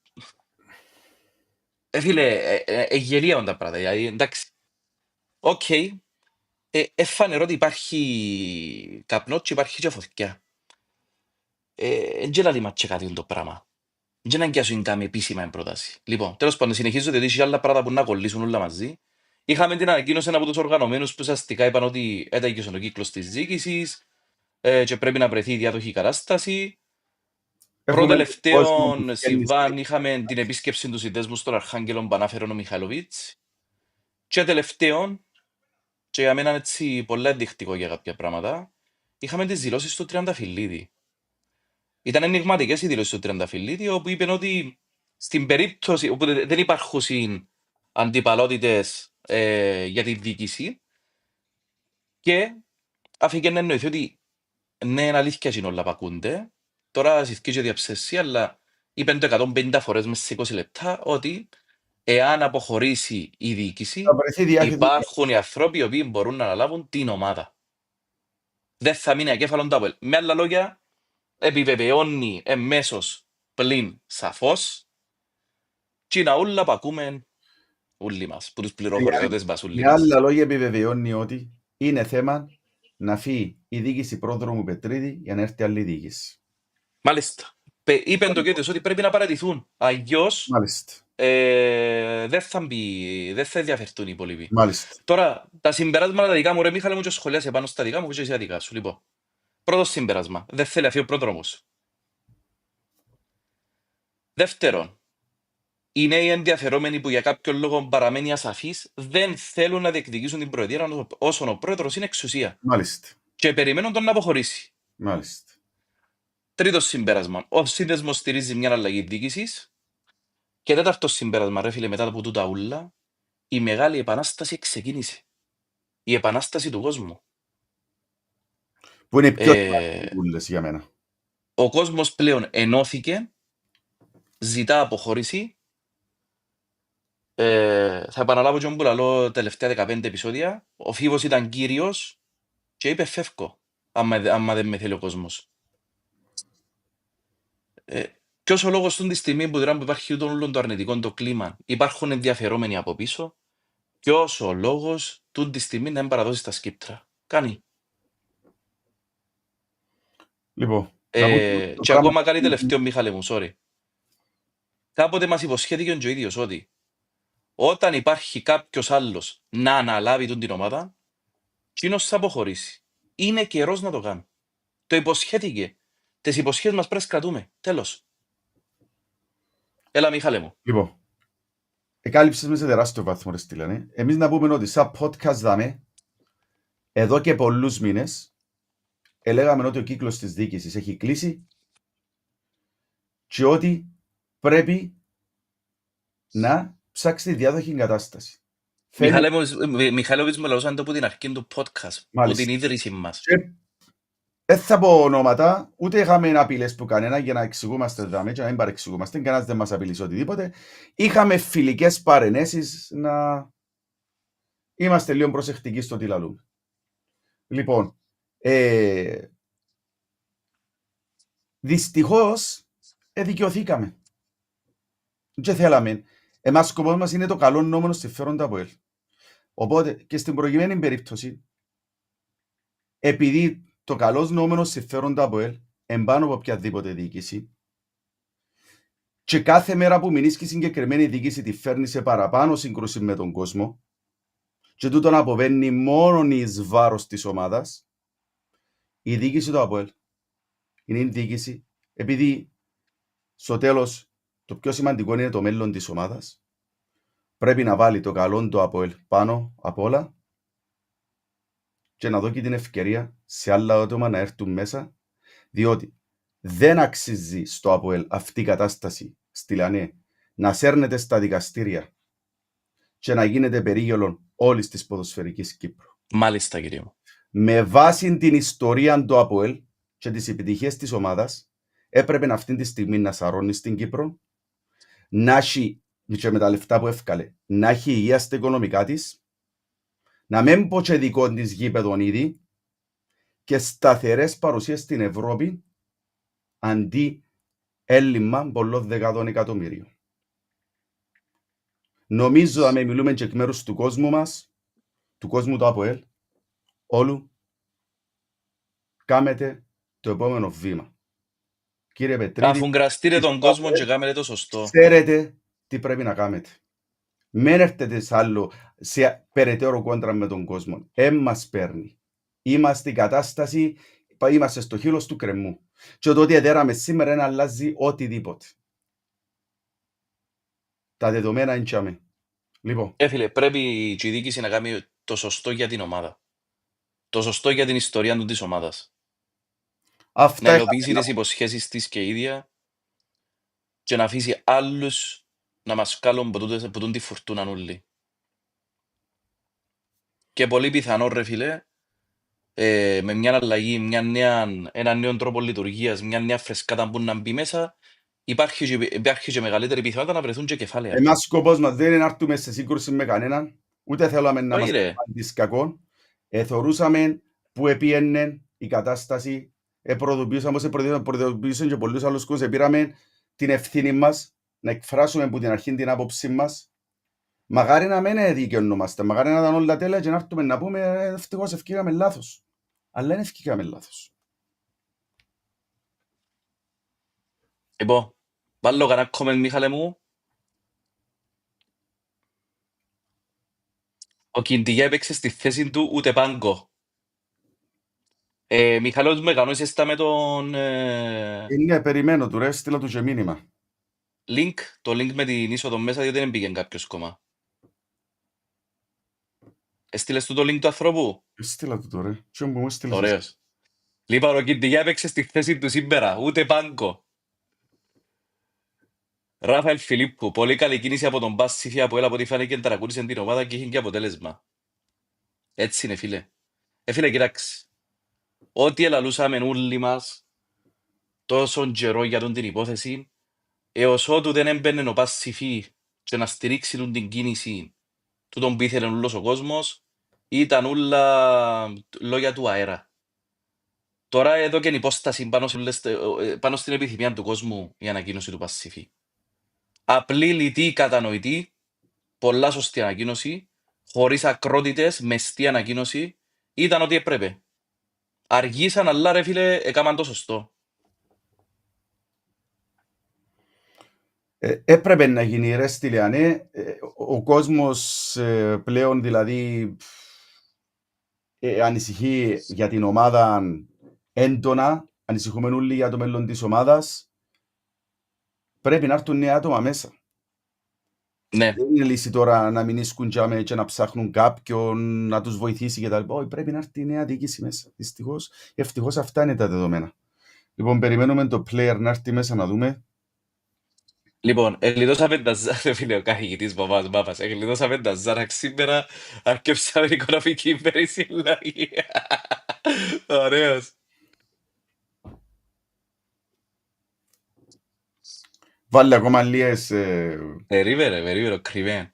Φίλε, γελία τα πράγματα. Δηλαδή, εντάξει, οκ, φανερό ότι υπάρχει καπνό και υπάρχει και φωτιά. Εν και λαλεί ματσε κάτι το πράγμα. Δεν είναι και σου είναι επίσημα η πρόταση. Λοιπόν, τέλος πάντων, συνεχίζω διότι είχε άλλα πράγματα που να κολλήσουν όλα μαζί. Είχαμε την ανακοίνωση από τους οργανωμένους που ουσιαστικά είπαν ότι έταγε ο κύκλος της διοίκησης και πρέπει να βρεθεί η διάδοχη κατάσταση. Έχουμε κόσμο που Προτελευταίων βγαίνει συμβάν είχαμε την επίσκεψη του συνδέσμου στον Αρχάγγελο που ανάφερε ο Μιχαλοβίτς. Και τελευταίον, και για μένα έτσι πολλά ενδεικτικό για κάποια πράγματα, είχαμε τις δηλώσεις του Τριανταφυλλίδη. Ήταν ενηγματικές οι δηλώσεις του Τριανταφυλλίδη, όπου είπε ότι στην περίπτωση όπου δεν υπάρχουν αντιπαλότητες για τη διοίκηση και αφήκε να εννοηθεί ότι ναι, είναι αλήθεια και όλα πακούνται. Τώρα συζητήσει και διαψεύσει, αλλά είπαν το 150 φορές μέσα σε 20 λεπτά ότι εάν αποχωρήσει η Θα διοίκηση, βρεθεί διάχυτη. υπάρχουν οι άνθρωποι οι οποίοι μπορούν να αναλάβουν την ομάδα. Δεν θα μείνει ακέφαλον το ΑΠΟΕΛ. Με άλλα λόγια, επιβεβαιώνει εμέσως πλην σαφώς και είναι όλα που ακούμε όλοι μας, που τους πληροφοριοδότες μας όλοι Με μας. άλλα λόγια επιβεβαιώνει ότι είναι θέμα να φύγει η διοίκηση πρόδρομου Πετρίδη για να έρθει άλλη διοίκηση. Μάλιστα. Είπεν το κέντρο ότι πρέπει να παρατηθούν. Αλλιώς Μάλιστα. δεν θα ενδιαφερθούν οι υπόλοιποι. Μάλιστα. Τώρα, τα συμπεράσματα τα δικά μου, ρε Μίχαλε μου και σχολιάσει επάνω στα δικά μου και εσύ τα δικά σου. Λοιπόν, πρώτο συμπέρασμα. Δεν θέλει να φύγει ο πρόδρομος. Δεύτερον, οι νέοι ενδιαφερόμενοι που για κάποιον λόγο παραμένει ασαφείς δεν θέλουν να διεκδικήσουν την προεδρία όσον ο πρόεδρος είναι εξουσία. Μάλιστα. Και περιμένουν τον να αποχωρήσει. Μάλιστα. Τρίτο συμπέρασμα. Ο σύνδεσμος στηρίζει μια αλλαγή διοίκησης. Και τέταρτο συμπέρασμα, ρε φίλε, μετά από τούτα ούλα, η μεγάλη επανάσταση ξεκίνησε. Η επανάσταση του κόσμου. Που είναι πιο σημαντικές για μένα. Ο κόσμος πλέον ενώθηκε, ζητά αποχώρηση. Θα επαναλάβω και όμως που λαλώ τελευταία 15 επεισόδια. Ο Φίβος ήταν κύριος και είπε φεύκω, άμα δεν με θέλει ο κόσμος. Ποιος ο λόγος τη στιγμή που υπάρχει όλο το αρνητικό το κλίμα, υπάρχουν ενδιαφερόμενοι από πίσω, ποιος ο λόγος τη στιγμή να μην παραδώσει τα σκύπτρα. Κάνει. Λοιπόν, και ακόμα κάτι τελευταίο, Μίχαλε μου, sorry. Κάποτε μας υποσχέθηκε ο ίδιος ότι όταν υπάρχει κάποιος άλλος να αναλάβει την ομάδα, εκείνος θα αποχωρήσει. Είναι καιρός να το κάνει. Το υποσχέθηκε. Τις υποσχέσεις μας πρέπει να κρατούμε. Τέλος. Έλα, Μίχαλε μου. Λοιπόν, εκάλυψες με σε τεράστιο βαθμό, ρε στείλανε. Εμείς να πούμε ότι σαν podcast δάμε, εδώ και πολλούς μήνες, έλεγαμε ότι ο κύκλος της διοίκησης έχει κλείσει και ότι πρέπει να ψάξει τη διάδοχη κατάσταση. Μιχάλοβιτς με λαούσαν το από την αρχή του podcast, από την ίδρυση μας. Δεν θα πω ονόματα, ούτε είχαμε απειλές που κανένα για να εξηγούμαστε δάμε και να μην παρεξηγούμαστε, κανένας δεν μας απειλήσει οτιδήποτε. Είχαμε φιλικές παρενέσεις να είμαστε λίγο προσεκτικοί στο τι λαλούμε. Λοιπόν, δυστυχώς δικαιωθήκαμε. Και θέλαμε. Εμάς σκοπός μας είναι το καλό νόμο συμφέρον του ΑΠΟΕΛ. Οπότε και στην προηγούμενη περίπτωση, επειδή το καλό νόμο συμφέρον του ΑΠΟΕΛ εμπάνω από οποιαδήποτε διοίκηση και κάθε μέρα που μείνεις και η συγκεκριμένη διοίκηση τη φέρνει σε παραπάνω σύγκρουση με τον κόσμο και τούτον αποβαίνει μόνο εις βάρος της ομάδας, η διοίκηση του ΑΠΟΕΛ είναι η διοίκηση, επειδή στο τέλος το πιο σημαντικό είναι το μέλλον της ομάδας, πρέπει να βάλει το καλό του ΑΠΟΕΛ πάνω απ' όλα και να δώσει την ευκαιρία σε άλλα άτομα να έρθουν μέσα, διότι δεν αξίζει στο ΑΠΟΕΛ αυτή η κατάσταση στη Λανέ να σέρνεται στα δικαστήρια και να γίνεται περίγελον όλης της ποδοσφαιρικής Κύπρου. Μάλιστα, κύριε μου. Με βάση την ιστορία του ΑΠΟΕΛ και τις επιτυχίες της ομάδας, έπρεπε αυτή τη στιγμή να σαρώνει στην Κύπρο, να έχει, και με τα λεφτά που έφκαλε, να έχει υγεία στα οικονομικά της, να μην πω και δικό της γήπεδον ήδη και σταθερές παρουσίες στην Ευρώπη αντί έλλειμμα πολλών δεκάδων εκατομμύριων. Νομίζω ότι μιλούμε και εκ μέρους του κόσμου μας, του κόσμου του ΑΠΟΕΛ, όλου κάμετε το επόμενο βήμα. Κύριε Πετρίδη, αφού γκραστείτε τον κόσμο και κάμετε το σωστό. Ξέρετε τι πρέπει να κάνετε. Μην έρθετε σε περαιτέρω κόντρα με τον κόσμο. Μας παίρνει. Είμαστε η κατάσταση, είμαστε στο χείλος του κρεμμού. Και το ότι εδέραμε σήμερα να αλλάζει οτιδήποτε. Τα δεδομένα είναι τσάμε. Λοιπόν. Φίλε, πρέπει η διοίκηση να κάνει το σωστό για την ομάδα. Το σωστό για την ιστορία του της ομάδας. Να υλοποιήσει τις υποσχέσεις της και ίδια και να αφήσει άλλους να μας κάλουν που τούν τη φουρτούναν όλοι. Και πολύ πιθανό, ρε φίλε, με μια αλλαγή, έναν νέο τρόπο λειτουργίας, μια νέα φρεσκάτα που να μπει μέσα, υπάρχει και μεγαλύτερη πιθανότητα να βρεθούν και κεφάλαια. Εμάς σκοπός μας δεν είναι να έρθουμε σε σύγκρουση με κανέναν, ούτε θέλαμε να Όχι μας ρε. απαντήσει κακόν. Εθωρούσαμε που επίεννε η κατάσταση, προειδοποιήσαμε και πολλούς άλλους κόσμους, πήραμε την ευθύνη μας να εκφράσουμε που την αρχή την άποψή μας. Μακάρι να μην δικαιωνόμαστε, μακάρι να ήταν όλα τέλεια και να έρθουμε να πούμε ευτυχώς ευκήκαμε λάθος. Αλλά δεν ευκήκαμε λάθος. Λοιπόν, βάλω κανένα comment, Μίχαλε μου. Ο Κιντιγιά έπαιξε στη θέση του ούτε πάγκο. Μιχαλός μου έκανες με τον Ναι, περιμένω του ρε, στείλω του και μήνυμα. link, το link με την είσοδο μέσα, διότι δεν πήγαινε κάποιος κόμμα. Έστειλες του το link του ανθρώπου. Στείλω του τώρα, και μου μου στείλεις. Ωραίος. Λοιπόν, ο Κιντιγιά έπαιξε στη θέση του σήμερα, ούτε πάγκο. Ράφαελ Φιλίππου, πολύ καλή κίνηση από τον Μπας Σίφια από ό,τι φάνηκε ταρακούνησε την ομάδα και είχε και αποτέλεσμα. Έτσι είναι, φίλε. Φίλε, κοίταξε. Ό,τι ελαλούσαμε όλοι μας τόσο καιρό για τον την υπόθεση, έως ότου δεν έμπαινε ο Μπας Σίφι και να στηρίξει τον την κίνηση του τον που ήθελε όλος ο κόσμος, ήταν όλα λόγια του αέρα. Τώρα εδώ και η υπόσταση πάνω στην επιθυμία του κόσμου η ανακοίνωση του Μπας Σίφι. Απλή, λιτή, κατανοητή, πολλά σωστή ανακοίνωση, χωρίς ακρότητες, μεστή ανακοίνωση, ήταν ό,τι έπρεπε. Αργήσαν, αλλά ρε φίλε, έκαναν το σωστό. Έπρεπε να γίνει ρε Στυλιανέ. Ο κόσμος πλέον δηλαδή ανησυχεί για την ομάδα έντονα, ανησυχούμε όλοι για το μέλλον της ομάδας. Πρέπει να έρθουν νέα άτομα μέσα. Ναι. Δεν είναι λύση τώρα να μην ίσκουν και να ψάχνουν κάποιον να τους βοηθήσει και τα λοιπά. Όχι, πρέπει να έρθει η νέα διοίκηση μέσα. Δυστυχώς, ευτυχώς αυτά είναι τα δεδομένα. Λοιπόν, περιμένουμε το player να έρθει μέσα να δούμε. Λοιπόν, εγκλειδώσαμε τα ζάρα, φίλε, ο καθηγητής Παπάς, εγκλειδώσαμε τα ζάρα σήμερα, αρκεύσαμε οικονομική υπερησύλλαγη. Ωραίος. Βάλε ακόμα λίγες... Περίμενε, κρυμμένο.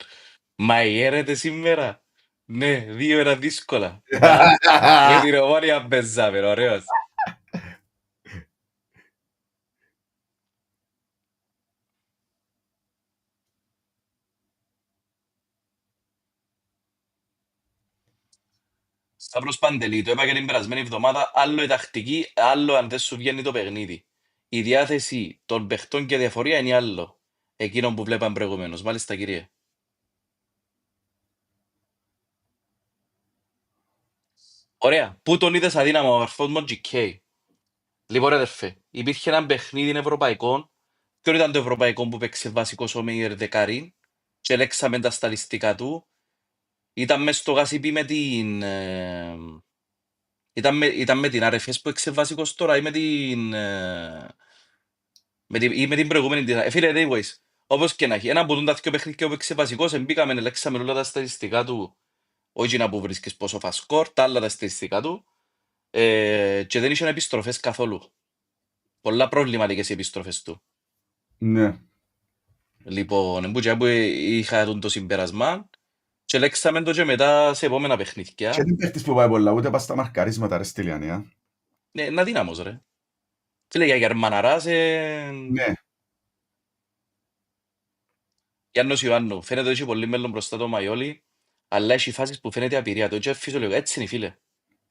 Μαγέρετε σήμερα. Ναι, 2-1 δύσκολα. Να, για την Ομόνια παίζαμε, ωραίος. Σταύρος Παντελή, το είπα και την περασμένη εβδομάδα, άλλο η τακτική, άλλο αν δεν σου βγαίνει το παιχνίδι. Η διάθεση των παιχτών και διαφορία είναι άλλο. Εκείνο που βλέπαμε προηγουμένως. Μάλιστα, κύριε. Ωραία. Πού τον είδες αδύναμο ο αρφός μου GK. Λοιπόν, ρε αδερφέ, υπήρχε ένα παιχνίδι ευρωπαϊκό. Ποιο ήταν το ευρωπαϊκό που παίξε βασικός ο Μέιερ δεκάρι και λέξαμε τα στατιστικά του. Ήταν μες στο γασίπι με την... ήταν με την RFS που έξε βασικός τώρα ή με την... ή με την προηγούμενη. Φίλε, anyways, όπως και να έχει. Ένα που τον τα δυο παιχνίδια που έξε βασικός, εμπήκαμε, λέξαμε όλα τα στατιστικά του. Όχι να που βρίσκεις πόσο φασκόρ, τα άλλα τα στατιστικά του. Και δεν είχε επιστροφές καθόλου. Πολλά προβληματικές οι επιστροφές του. Ναι. Λοιπόν, που είχα το συμπέρασμα και λέξαμε το και μετά σε επόμενα παιχνίδια. Και δεν παίχτης που πάει πολλά, ούτε πας στα μαρκαρίσματα ρε Στυλιανή. Ναι, είναι αδύναμος ρε. Φίλε, για Γερμαναράς... Ναι. Γιάννος Ιωάννου, φαίνεται ότι έχει πολύ μέλλον μπροστά το Μαϊόλι, αλλά έχει φάσεις που φαίνεται απειρία. Το έτσι φυσιολογικό, έτσι είναι φίλε.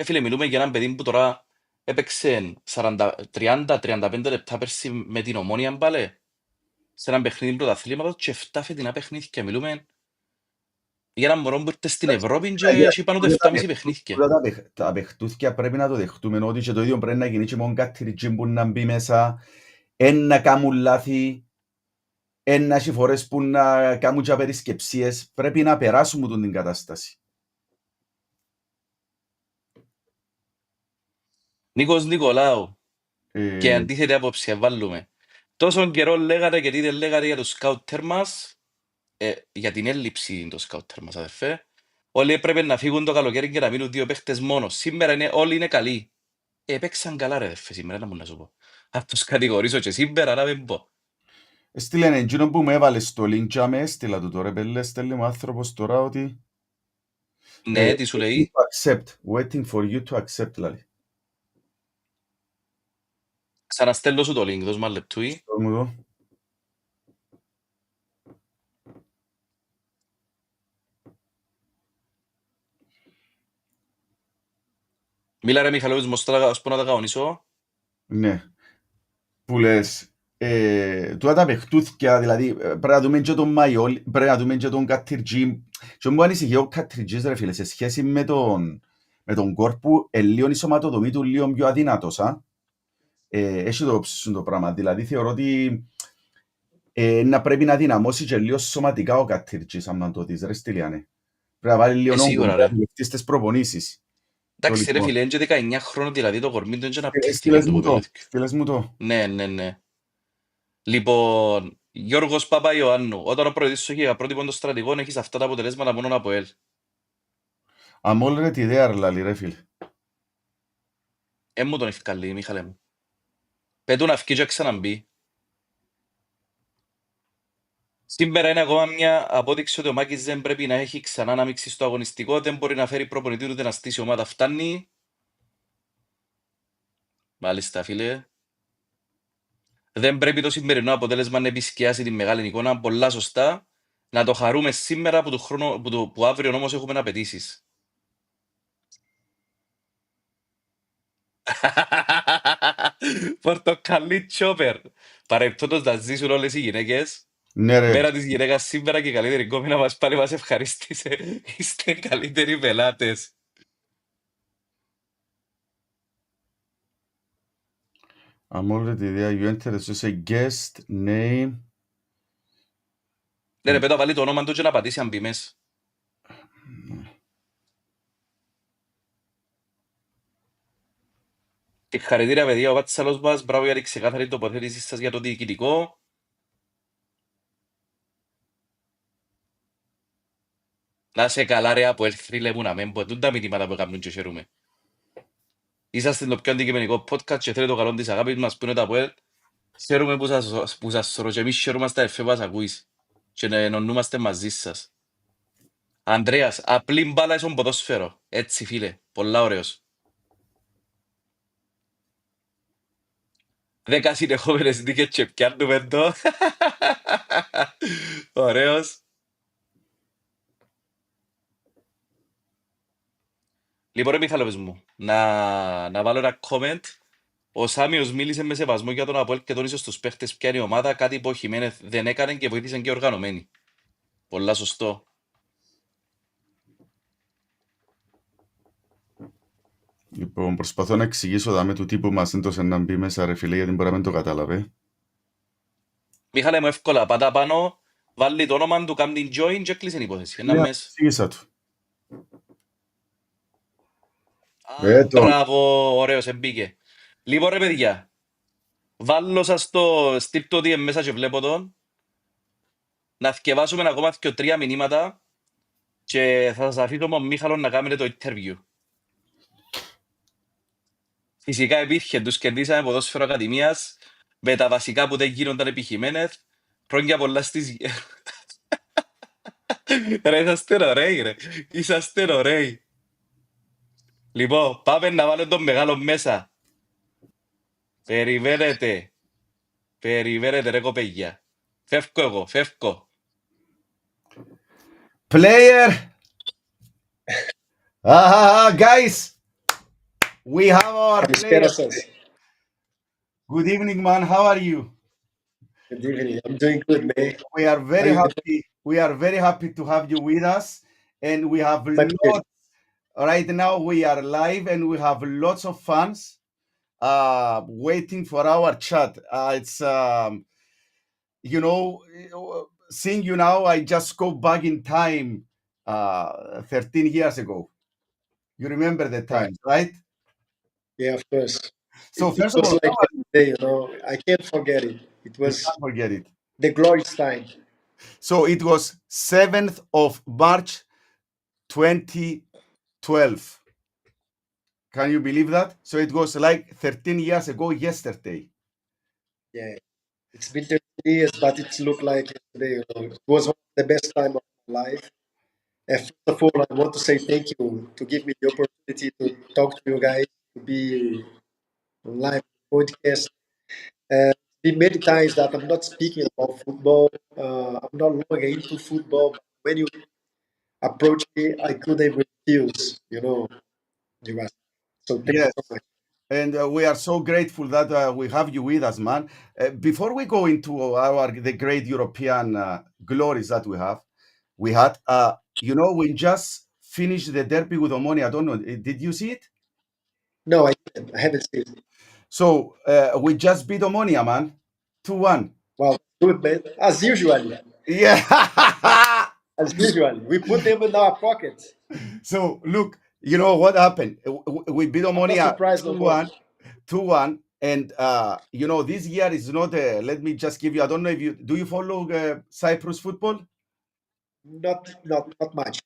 Φίλε, μιλούμε για έναν παιδί που τώρα έπαιξε 30-35 λεπτά πέρσι με την Ομόνια μπάλε, σε έναν παιχνίδι πρωταθλήματος και 7 φετινά παιχνίδια. Μιλούμε για έναν μωρό που ήρθε στην Ευρώπη και έχει πάνω το 7,5 παιχνίδια. Τα παιχτούθια πρέπει να το δεχτούμε ότι και το ίδιο πρέπει να γίνει και μόνο κάτι που να μπει μέσα, να κάνουν λάθη, να έχει φορές που να κάνουν και απερισκεψίες. Πρέπει να περάσουμε την κατάσταση. Νίκος Νικολάου και αντίθετη άποψη βάλουμε. Τόσον καιρό λέγατε και τι δεν λέγατε για το σκάουτερ μας, για την έλλειψη του σκάουτερ μας, αδερφέ. Όλοι έπρεπε να φύγουν το καλοκαίρι και να μείνουν δύο παίχτες μόνο. Σήμερα όλοι είναι καλοί. Παίξαν καλά ρε αδερφέ σήμερα, να μου να σου πω. Αν τους κατηγορήσω και σήμερα να μην πω. Έστειλε εκείνο που μου έβαλε στο link και με έστειλα του τώρα, πέλε, στέλνει μου άνθρωπος τώρα ότι... Ναι, τι σου Waiting λέει. to accept. Waiting for you to accept, δηλαδή. Ξαναστέλνω σου το link, δώσ' μου ένα λεπτούι. Στο μου εδώ. Μίλα ρε Μιχαλόβιτς, μος τώρα ας πω να τα κανονίσω. Ναι. Που λες, τούτα τα παιχτούθκια, δηλαδή, πρέπει να δούμε και τον Μαϊόλ, πρέπει να δούμε και τον Κατριτζή. Και μου ανησυχεί ο Κατριτζής, ρε φίλε, σε σχέση με τον κόρπου, λίγο η σωματοδομή του λίγο πιο αδύνατος, έχει το όψη το πράγμα. Δηλαδή, θεωρώ ότι να πρέπει να δυναμώσει και λίγο σωματικά ο Κατριτζής, αν το δεις, ρε Στυλιάνε. Πρέπει να βάλει λίγο όγκο, Σίγουρα πρέπει να ρε. δουλευτεί στις προπονήσεις. Το Εντάξει ρε λοιπόν. φίλε, είναι και 19 χρόνων, δηλαδή το κορμί του είναι και Στείλες αναπτυχτικό το μου το, κοπέλο. στείλες μου το. Ναι, ναι, ναι. Λοιπόν, Γιώργος Παπαϊωάννου, όταν προετοιμάσαι για πρότυπο των στρατηγών έχεις αυτά τα αποτελέσματα μόνο από ΑΠΟΕΛ. Αμόλ ρε τη ιδέα, ρε λαλή, ρε φίλε. Μου τον ευκαλεί, Μιχαλέ μου. Πέτου να φκεί και ξαναμπεί. Σήμερα είναι ακόμα μια απόδειξη ότι ο Μάκης δεν πρέπει να έχει ξανά να μίξει στο αγωνιστικό, δεν μπορεί να φέρει προπονητή ούτε να στήσει ομάδα. Φτάνει. Μάλιστα, φίλε. Δεν πρέπει το σημερινό αποτέλεσμα να επισκιάσει τη μεγάλη εικόνα. Πολλά σωστά. Να το χαρούμε σήμερα που αύριο όμως έχουμε απαιτήσεις. Πορτοκαλί τσόπερ. Παρεπτόντως να ζήσουν όλες οι γυναίκες. Ναι ρε, Μέρα της γυναίκας σήμερα και η καλύτερη κόμμηνα μας πάλι μας ευχαρίστησε. Είστε καλύτεροι πελάτες. Αμόλ ρε τη ιδέα, you enter as a guest name. Ναι ρε πέτω βάλει το όνομα του και να πατήσει αν μπει μες. Συγχαρητήρια παιδιά, ο Βάτσαλος μας, μπράβο για την ξεκάθαρη τοποθέτηση σας για το διοικητικό. Να σε καλά ρε από ΘΡΥΛΟ μου να μην πω, τα μηνύματα που κάνουν και χαίρουμε. Είσαστε το πιο αντικειμενικό podcast και θέλετε το καλό της αγάπης μας που είναι το ΑΠΟΕΛ. Χαίρομαι που σας σωρώ και εμείς χαίρομαστε εφέ που σας ακούεις και να ενωνούμαστε μαζί σας. Ανδρέας, απλή μπάλα στον ποδόσφαιρο. Έτσι φίλε, πολλά ωραίος. 10 συνεχόμενες νίκες και πιάνουμε το. Ωραίος. Λοιπόν ρε Μιχαλόβες μου, να βάλω ένα comment. Ο Σάμιος μίλησε με σεβασμό για τον ΑΠΟΕΛ και τόνισε στους παίχτες ποια είναι η ομάδα, κάτι που ο Χιμένεθ δεν έκανε και βοήθησε και οργανωμένοι. Πολλά σωστό. Λοιπόν, προσπαθώ να εξηγήσω δάμε του τύπου μας έντωσε να μπει μέσα ρε φίλε, γιατί μπορεί να μην το κατάλαβε. Μιχάλε μου εύκολα, πατά πάνω, βάλει το όνομα του, κάνει την join και κλείσει την υπόθεση. Ένα Ναι, μες. εξήγησα του. Μπράβο, ωραίος, εμπήκε. Λοιπόν ρε παιδιά, βάλω σας το στύπτο ότι είναι μέσα και βλέπω τον. Να θκευάσουμε ακόμα 2-3 μηνύματα και θα σας αφήσω με τον Μίχαλο να κάνετε το interview. Φυσικά υπήρχε, τους κερδίσαμε ποδόσφαιρο Ακαδημίας με τα βασικά που δεν γίνονταν επιχειμένες. Χρόνια πολλά στις... Ρε, είσαστε ωραίοι ρε, είσαστε ωραίοι. Λοιπόν, πάμε να βάλουμε τον μεγάλο μέσα. Περιμένετε. Περιμένετε ρε κοπέγια. Φεύγω εγώ, φεύγω. Player! Guys! We have our player. Good evening, man. How are you? Good evening. I'm doing good, mate. We are very happy. We are very happy to have you with us, and we have Thank you. lots. Right now, we are live, and we have lots of fans waiting for our chat. It's you know, seeing you now, I just go back in time 13 years ago. You remember the time, right? Yeah, of course. So It first of was all, like yesterday, you know, I can't forget it. It you was can't forget it. the glorious time. So it was 7th of March 2012. Can you believe that? So it was like 13 years ago yesterday. Yeah, it's been 13 years, but it looked like yesterday. It was one of the best time of my life. First of all, I want to say thank you to give me the opportunity to talk to you guys, to be on live podcast. It's been many times that I'm not speaking about football. I'm not longer into football. But when you approach me, I couldn't refuse. You guys. So thank you Yes. so much. And we are so grateful that we have you with us, man. Before we go into the great European glories that we had, we just finished the derby with Omonia. I don't know. Did you see it? No, I didn't. I haven't seen it. So we just beat Omonia, man, 2-1. Wow, good man. As usual. Yeah. As usual. We put them in our pockets. So look, you know what happened? We beat I'm not Omonia surprised no 2-1. more. 2-1, and this year is not let me just give you, I don't know if you follow Cyprus football. Not much.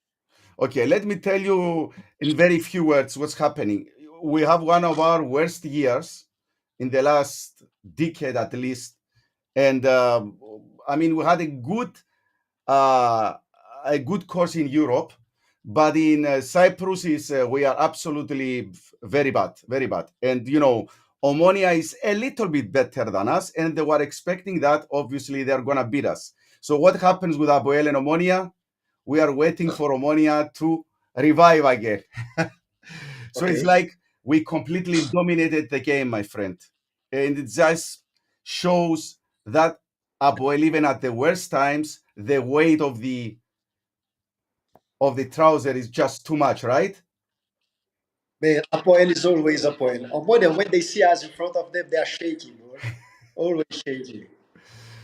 Okay, let me tell you in very few words what's happening. We have one of our worst years in the last decade at least, and we had a good course in Europe, but in Cyprus we are absolutely very bad, very bad. And Omonia is a little bit better than us, and they were expecting that. Obviously, they're gonna beat us. So what happens with APOEL and Omonia? We are waiting for Omonia to revive again. So it's Okay. like we completely dominated the game, my friend, and it just shows that APOEL, even at the worst times, the weight of the trouser is just too much, right? Man, APOEL is always APOEL. Omonia, when they see us in front of them, they are shaking, bro. Always shaking.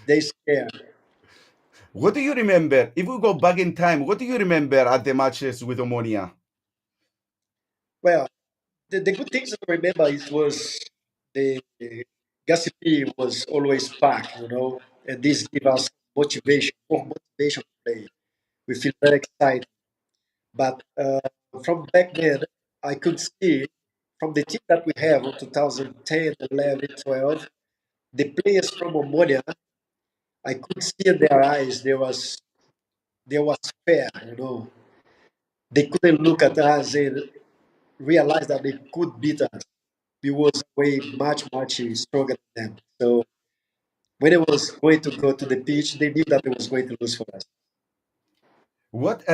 They scare. What do you remember? If we go back in time, what do you remember at the matches with Omonia? Well, the good things I remember it was the Gassipi was always packed, and this give us more motivation to play. We feel very excited. But from back then, I could see from the team that we have in 2010, 11, 12, the players from Omonia, I could see in their eyes there was fear, They couldn't look at us and realize that they could beat us. We was way much stronger than them. So when it was going to go to the pitch, they knew that it was going to lose for us. What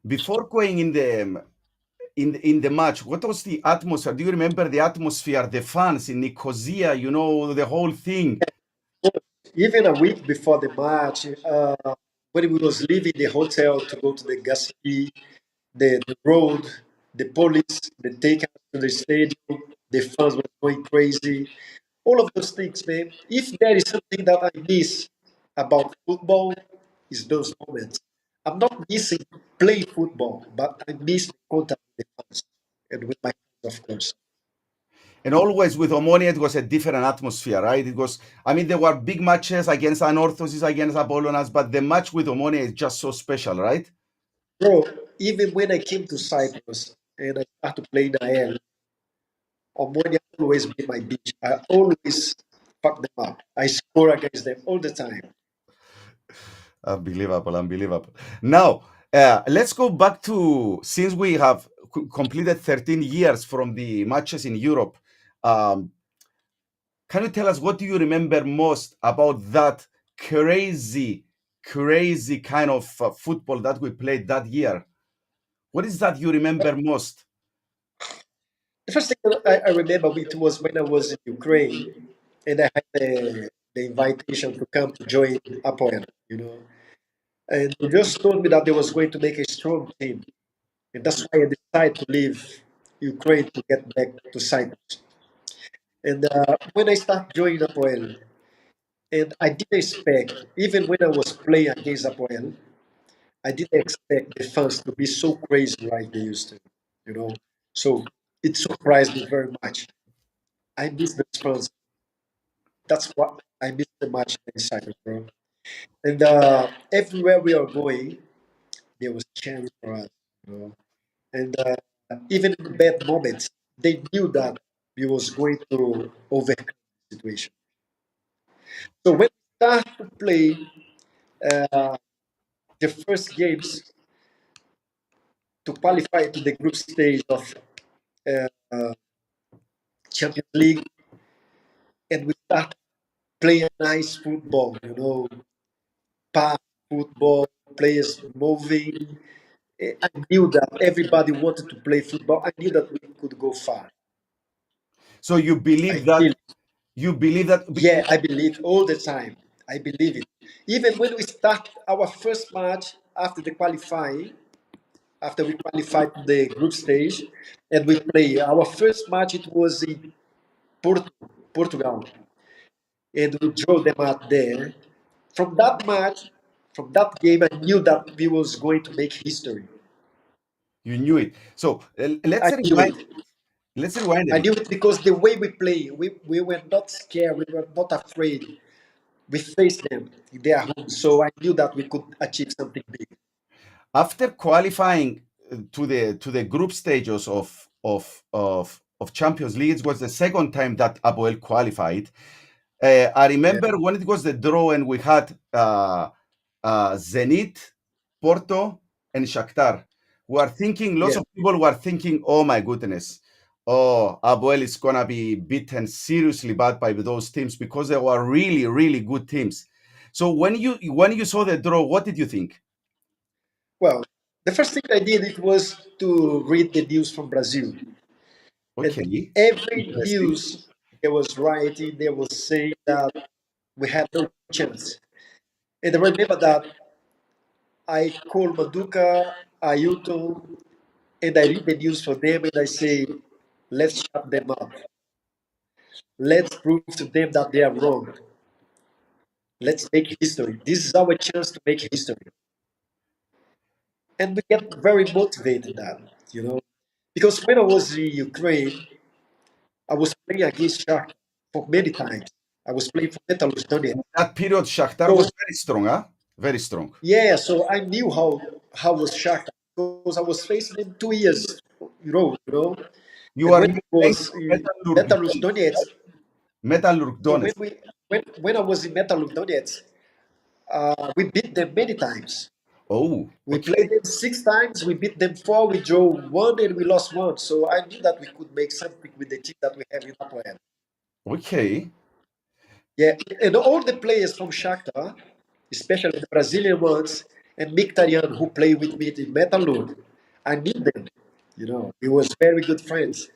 before going in the match, what was the atmosphere? Do you remember the atmosphere, the fans in Nicosia? The whole thing. Even a week before the match, when we was leaving the hotel to go to the Gassipi, the road, the police, they take us to the stadium, the fans were going crazy. All of those things, man. If there is something that I miss about football, is those moments. I'm not missing play football, but I miss the contact with the fans and with my friends, of course. And always with Omonia, it was a different atmosphere, right? It was, there were big matches against Anorthosis, against Apollonas, but the match with Omonia is just so special, right? Bro, even when I came to Cyprus and I started to play in AL, Omonia always be my beach. I always fuck them up. I score against them all the time. Unbelievable, unbelievable. Now, let's go back to, since we have completed 13 years from the matches in Europe, can you tell us what do you remember most about that crazy kind of football that we played that year? What is that you remember most? The first thing that I remember it was when I was in Ukraine and I had the invitation to come to join APOEL. And they just told me that they was going to make a strong team. And that's why I decided to leave Ukraine to get back to Cyprus. And when I started joining APOEL, and I didn't expect, even when I was playing against APOEL, I didn't expect the fans to be so crazy like they used to. So it surprised me very much. I miss the fans. That's what I miss the match in Cyprus, bro. And everywhere we are going, there was cheering for us. And even in bad moments, they knew that we was going to overcome the situation. So when start to play the first games to qualify to the group stage of Champions League, and we start playing nice football, pass football, players moving. I knew that everybody wanted to play football. I knew that we could go far. So you believe I that? feel, You believe that? yeah, I believe all the time. I believe it. Even when we start our first match after the qualifying, after we qualified to the group stage, and we play our first match, it was in Portugal, and we drew them out there. From that match, from that game, I knew that we was going to make history. You knew it. So let's I knew rewind. it. Let's rewind a I bit. knew it because the way we play, we were not scared, we were not afraid. We faced them in their home, so I knew that we could achieve something big. After qualifying to the group stages of Champions League, it was the second time that APOEL qualified. I remember when it was the draw and we had Zenit, Porto, and Shakhtar. Lots Yeah. of people were thinking, oh my goodness, oh, APOEL is gonna be beaten seriously bad by those teams because they were really, really good teams. So when you saw the draw, what did you think? Well, the first thing I did it was to read the news from Brazil, and Okay, every interesting. news they was writing, they was saying that we had no chance. And I remember that I call Maduka, Ayuto, and I read the news for them, and I say, let's shut them up. Let's prove to them that they are wrong. Let's make history. This is our chance to make history. And we get very motivated that. Because when I was in Ukraine, I was playing against Shark for many times. I was playing for Metalurg Donetsk. That period, Shakhtar So was very strong, huh? Very strong. yeah, so I knew how was Shark because I was facing them 2 years, You And are when it playing was for in Metalurg Metalurg Donetsk, Donetsk, right? Metalurg so when Donetsk. we when I was in Metalurg Donetsk, we beat them many times. Oh, We okay, played them 6 times, we beat them 4, we drew 1, and we lost 1. So I knew that we could make something with the team that we have in Apoel. okay. Yeah, and all the players from Shakhtar, especially the Brazilian ones, and Mkhitaryan, who play with me in Metalurg, I knew them. We was very good friends.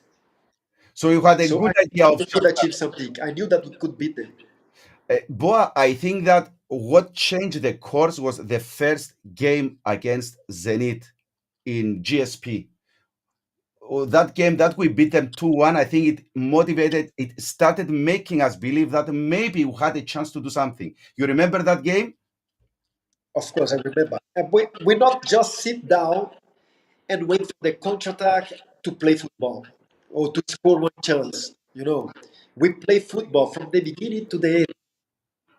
So you had a So good I knew idea that of we could Shakhtar. achieve something. I knew that we could beat them. Boa, I think that what changed the course was the first game against Zenit in GSP. Oh, that game that we beat them 2-1, I think it motivated, it started making us believe that maybe we had a chance to do something. You remember that game? Of course, I remember. And we not just sit down and wait for the counter-attack to play football or to score one chance. We play football from the beginning to the end.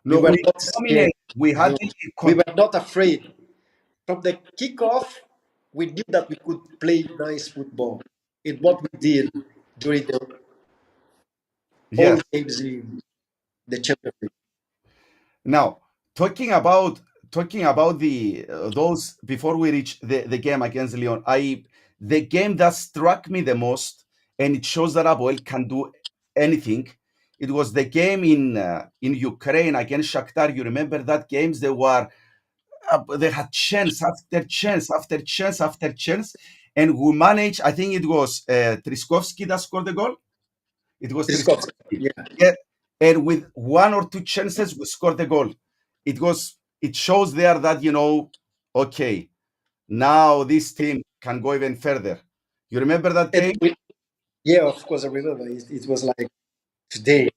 We No, were we not scared. dominate. We You had know, the we were not afraid. From the kickoff, we knew that we could play nice football. In what we did during the all yes. games in the Champions League. Now, talking about the those before we reach the game against Lyon, the game that struck me the most, and it shows that Apoel can do anything. It was the game in Ukraine against Shakhtar. You remember that games? They had chance after chance after chance after chance, and we managed. I think it was Triskovsky that scored the goal. It was Triskovsky. Triskovsky. Yeah. Yeah, and with one or two chances, we scored the goal. It shows there that okay, now this team can go even further. You remember that And game? yeah, of course, I remember. It was like today.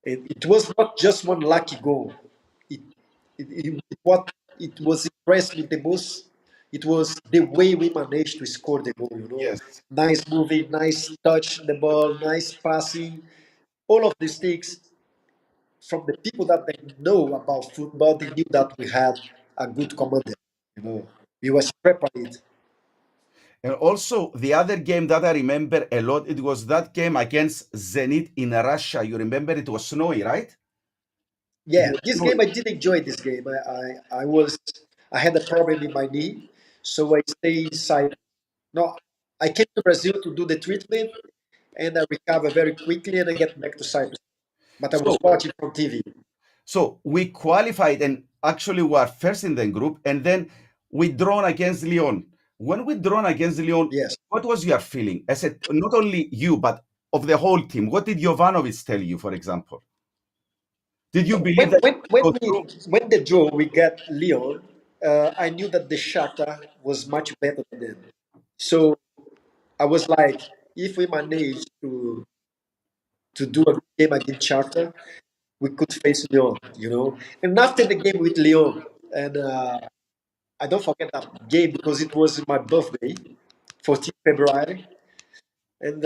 It was not just one lucky goal. It, what it was impressed with the most. It was the way we managed to score the goal. Yes. Nice moving, nice touch the ball, nice passing. All of these things from the people that they know about football, they knew that we had a good commander. We was prepared. And also the other game that I remember a lot, it was that game against Zenit in Russia. You remember it was snowy, right? Yeah, this game I did enjoy this game. I had a problem in my knee, so I stayed inside. No, I came to Brazil to do the treatment, and I recover very quickly, and I get back to Cyprus. But I was So, watching from TV. so we qualified and actually were first in the group, and then we drawn against Lyon. When we drawn against Lyon, Yes. what was your feeling? I said, not only you, but of the whole team. What did Jovanovic tell you, for example? Did you believe that you would go through? When the draw we got Leon, I knew that the Shakhtar was much better than them. So I was like, if we manage to do a game against Shakhtar, we could face Leon, you know. And after the game with Leon, and I don't forget that game because it was my birthday, 14th February, and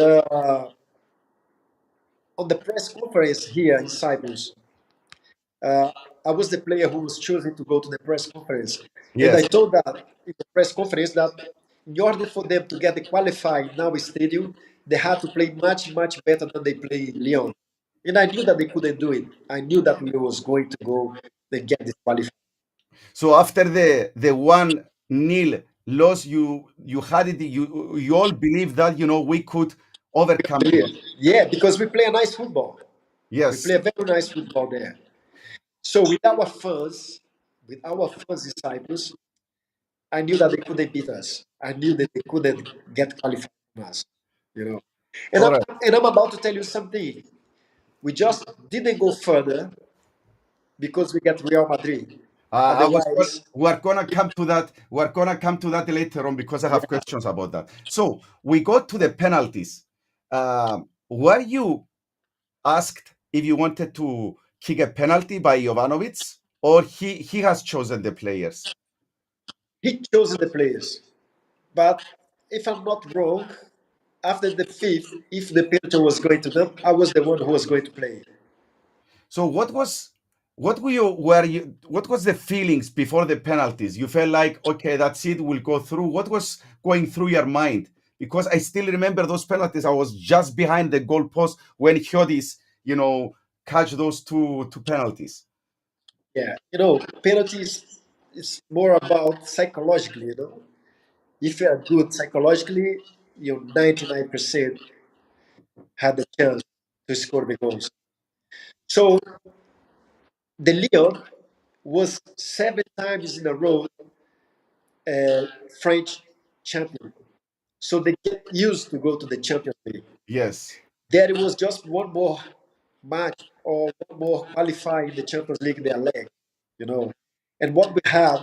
on the press conference here in Cyprus, I was the player who was chosen to go to the press conference. And I Yes. told that in the press conference that in order for them to get the qualified in our stadium, they had to play much, much better than they play in Lyon. And I knew that they couldn't do it. I knew that we was going to go and get disqualified. So after the 1-0 loss, you had it. You all believe that we could overcome it. Yeah, because we play a nice football. We Yes. play a very nice football there. So with our fans in Cyprus, I knew that they couldn't beat us. I knew that they couldn't get qualified from us, you know. And All I'm, right. and I'm about to tell you something. We just didn't go further because we got Real Madrid. Otherwise, We're gonna come to that. We're gonna come to that later on because I have questions about that. So we go to the penalties. Were you asked if you wanted to kick a penalty by Jovanovic, or he has chosen the players? he chose the players. But if I'm not wrong, after the fifth, if the penalty was going to them, I was the one who was going to play. So what was the feelings before the penalties? You felt like, okay, that's it, we'll go through. What was going through your mind? Because I still remember those penalties. I was just behind the goalpost when Hyodis, catch those two penalties. Yeah, penalties is more about psychologically, If you are good psychologically, you 99% had the chance to score the goals. So the Lyon was 7 times in a row French champion. So they get used to go to the Champions League. Yes. There was just one more match or one more qualify in the Champions League in their leg. And what we had,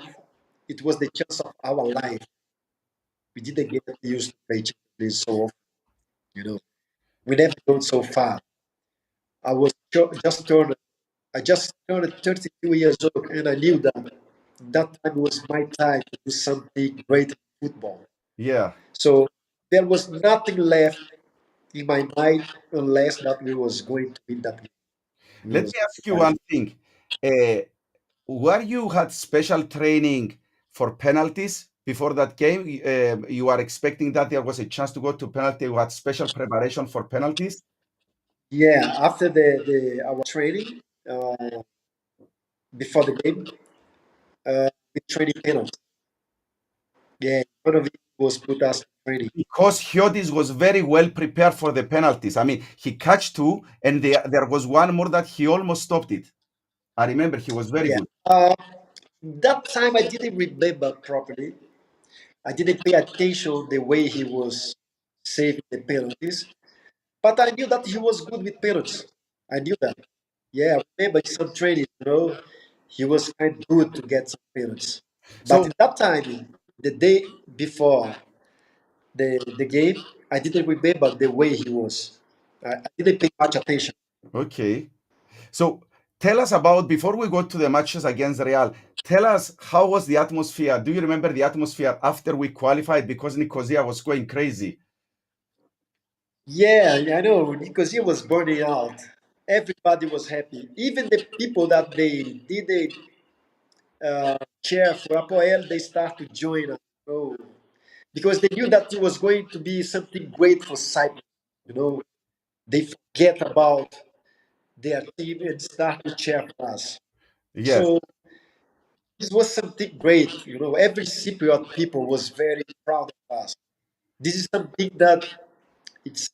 it was the chance of our life. We didn't get used to play Champions League so often. We never gone so far. I was just turned 32 years old, and I knew that time was my time to do something great in football. Yeah. So there was nothing left in my mind unless that we was going to win that game. Let me ask you one thing. Were you had special training for penalties before that game? You are expecting that there was a chance to go to penalty. You had special preparation for penalties? Yeah, after our training before the game, we training penalties. Yeah, one of it was put us in training. Because Hyodis was very well prepared for the penalties. I mean, he catch two, and there was one more that he almost stopped it. I remember he was very good. That time I didn't remember properly. I didn't pay attention the way he was saving the penalties, but I knew that he was good with penalties. I knew that. Yeah, I remember in some training, he was kind of good to get some penalties. But So, in that time, the day before the game, I didn't remember the way he was. I didn't pay much attention. okay. So tell us about, before we go to the matches against Real, tell us how was the atmosphere? Do you remember the atmosphere after we qualified? Because Nicosia was going crazy. Yeah, I know, because he was burning out. Everybody was happy. Even the people that they didn't cheer for APOEL, they start to join us. Oh, because they knew that it was going to be something great for Cyprus. They forget about their team and start to cheer for us. Yes. So this was something great. Every Cypriot people was very proud of us. This is something that it's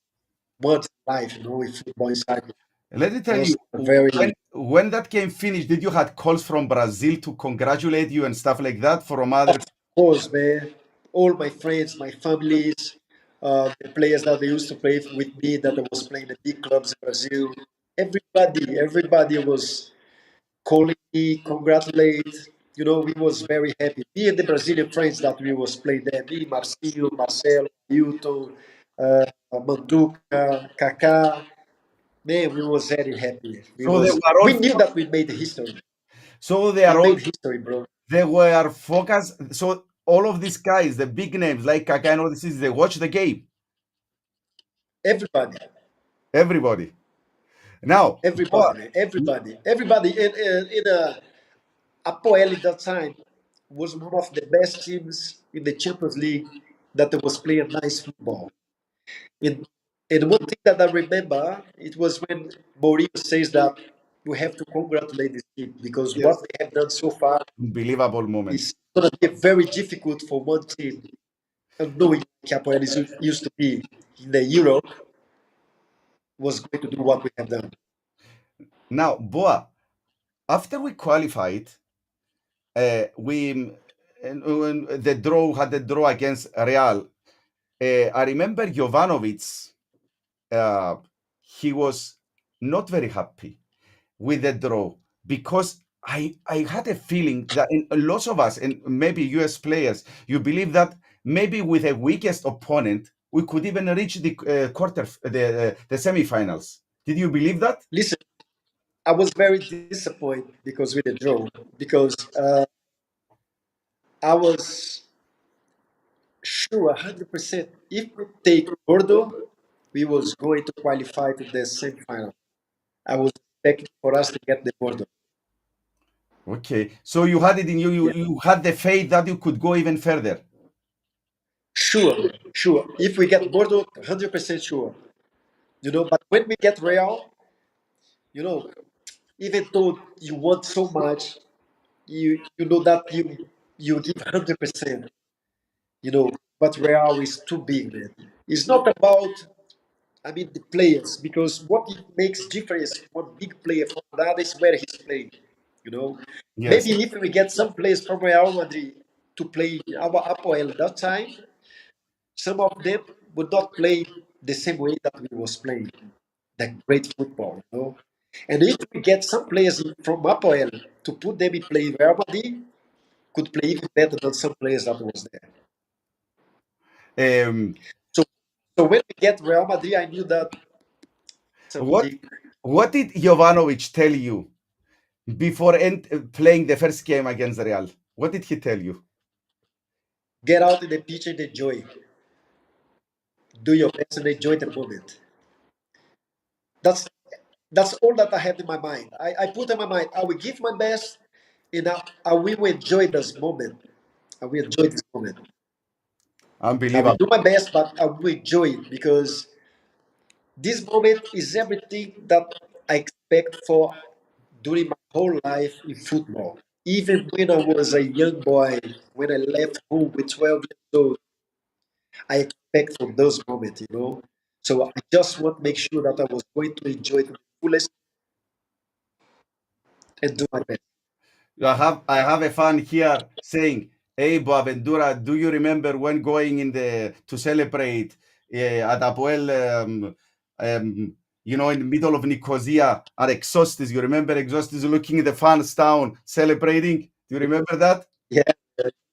once in life, with football in Cyprus. Let me It tell was you, a very, when that game finished, did you had calls from Brazil to congratulate you and stuff like that from other? of course, man. All my friends, my families, the players that they used to play with me, that I was playing the big clubs in Brazil. Everybody was calling me, congratulate. We was very happy. Me and the Brazilian friends that we was playing there, me, Marcinho, Marcelo, Hilton, Manduca, Kaká. Man, we was very happy. So they were We all. knew that we made history. So they We are all. made history, bro. They were focused. So all of these guys, the big names like Kaká and all this, they watch the game. Everybody, Everybody. Now, everybody in APOEL at that time was one of the best teams in the Champions League that was playing nice football. And, and one thing that I remember, it was when Mourinho says that we have to congratulate this team because what they have done so far unbelievable moment. is going to be very difficult for one team. And knowing APOEL used to be in the Europe was going to do what we have done. Now, Boa, after we qualified, we when the draw had the draw against Real. I remember Jovanovic. He was not very happy with the draw because I had a feeling that in lots of us and maybe US players, you believe that maybe with a weakest opponent we could even reach the the semifinals. Did you believe that? Listen, I was very disappointed because with the draw, because I was sure 100% if we take Bordeaux, we was going to qualify to the semifinal. I was expecting for us to get the Bordeaux. Okay, so you had it in you. Yeah. You had the faith that you could go even further. Sure. If we get Bordeaux, 100% sure. But when we get Real, you know, even though you want so much, you know that you give 100%. But Real is too big, man. It's not about the players, because what it makes difference one big player from that is where he's playing. Yes. Maybe if we get some players from Real Madrid to play our APOEL that time, some of them would not play the same way that we was playing, that great football. And if we get some players from APOEL to put them in play Real Madrid, could play even better than some players that was there. Um, So when we get Real Madrid, I knew that what something. what did Jovanovic tell you before playing the first game against Real? What did he tell you? Get out in the pitch and enjoy. Do your best and enjoy the moment. That's all that I have in my mind. I put in my mind, I will give my best, and I will enjoy this moment. I will enjoy this moment. I will Unbelievable. do my best, but I will enjoy it because this moment is everything that I expect for during my whole life in football. Even when I was a young boy, when I left home with 12 years old, I expect from those moments. So I just want to make sure that I was going to enjoy it to the fullest and do my best. I have a fan here saying, "Hey, Boavendura, do you remember when going to celebrate at Apoel, in the middle of Nicosia at Exostis? You remember Exostis looking at the fans town celebrating? Do you remember that?" Yeah,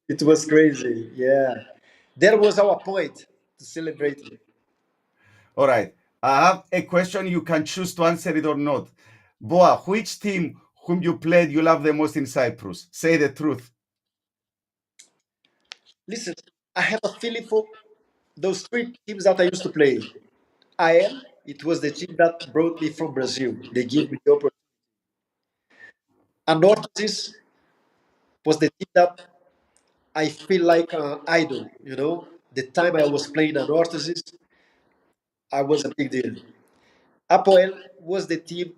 it was crazy. Yeah. That was our point to celebrate it. All right. I have a question. You can choose to answer it or not. Boa, which team whom you played you love the most in Cyprus? Say the truth. Listen, I have a feeling for those three teams that I used to play. IL, it was the team that brought me from Brazil. They gave me the opportunity. Anorthosis was the team that I feel like an idol. The time I was playing Anorthosis, I was a big deal. Apoel was the team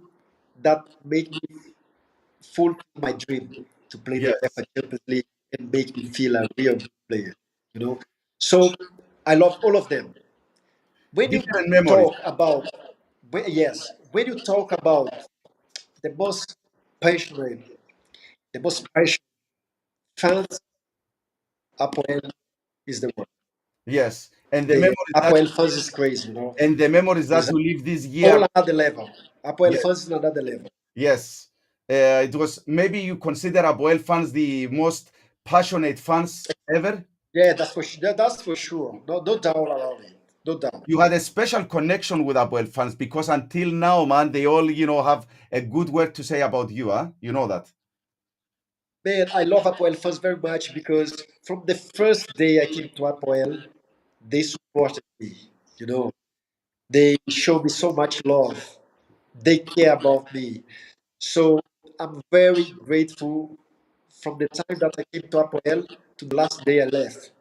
that made me fulfill my dream to play the Yes. UEFA Champions League and make me feel a real good player. You know, so I love all of them. When you Different memories. talk about, when you talk about the most passionate, the most passionate fans, APOEL is the one. Yes. And the The memories that APOEL fans is crazy, you know. and the memories that It's you live this all year. another level. APOEL Yes. fans is another level. Yes. It was maybe you consider APOEL fans the most passionate fans ever. Yeah, that's for sure. That's for sure. No doubt around it. No doubt. You had a special connection with APOEL fans because until now, man, they all have a good word to say about you, huh? You know that. Man, I love APOEL fans very much because from the first day I came to APOEL, they supported me. You know, they showed me so much love. They care about me. So I'm very grateful from the time that I came to APOEL to the last day I left.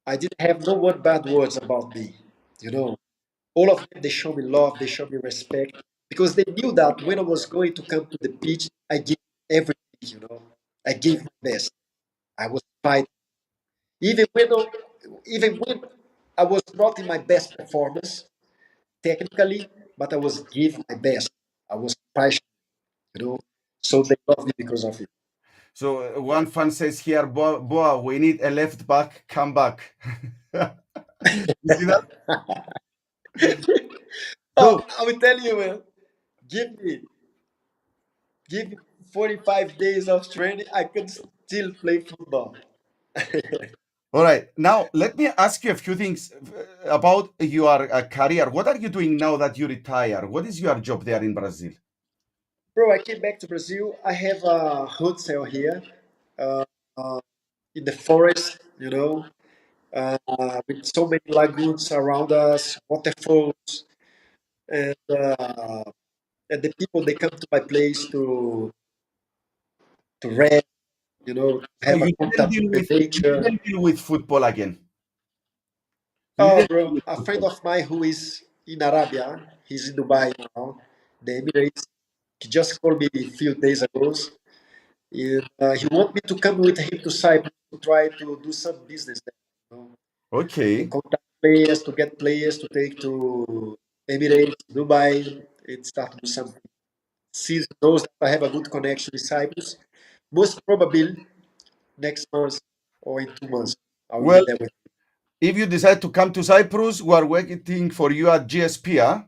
I didn't have no one bad words about me. You know, all of them, they show me love, they show me respect because they knew that when I was going to come to the pitch, I gave everything, you know. I gave my best. I was fighting. Even when, even when I was not in my best performance, technically, but I was giving my best. I was passionate, you know. So they love me because of it. So one fan says here, Boa, we need a left back, come back. You see that? Oh, So I will tell you, man. Give me, give me 45 days of training. I can still play football. all right, now let me ask you a few things about your career. What are you doing now that you retire? What is your job there in Brazil? Bro, I came back to Brazil. I have a hotel here uh, uh, in the forest, you know, with so many lagoons around us, waterfalls, and and the people they come to my place to rest, you know, So have a contact with the you nature. didn't deal with football again. You Oh, didn't deal bro, with a friend football. of mine who is in Arabia, he's in Dubai now, the Emirates. He just called me a few days ago. He want me to come with him to Cyprus to try to do some business there. You know, to Okay. contact players, to get players to take to Emirates, Dubai, and start to do something. Since those that I have a good connection with Cyprus, most probably next month or in 2 months, I will be Well, there with him. if you decide to come to Cyprus, we are waiting for you at GSP. Huh?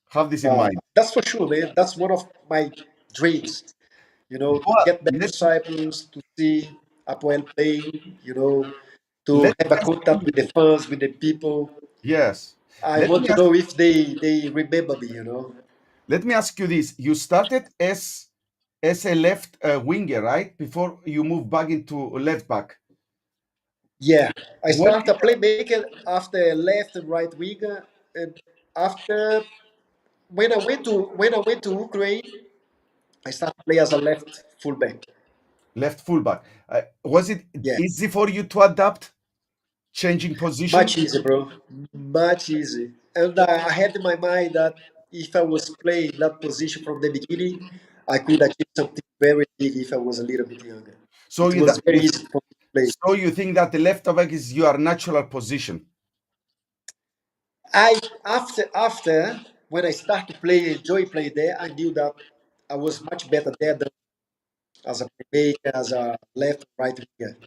Have this in mind. That's for sure, man. That's one of my dreams. You know, to But get back to Cyprus, to see Apoel play, you know, to let have me a ask contact you. with the fans, with the people. Yes. I Let want me to ask. know if they remember me, you know. Let me ask you this. You started as a left winger, right? Before you move back into left back. Yeah, I What? started a playmaker after left and right winger, and after when I went to Ukraine, I started to play as a left fullback. Left fullback. Was it Yeah, easy for you to adapt, changing position? much easier, bro. Much easier. And I had in my mind that if I was playing that position from the beginning, I could achieve something very big if I was a little bit younger. So It was very easy for me to play. so you think that the left back is your natural position? I after when I started to play, enjoy playing there, I knew that I was much better there than as a playmaker, as a left right winger.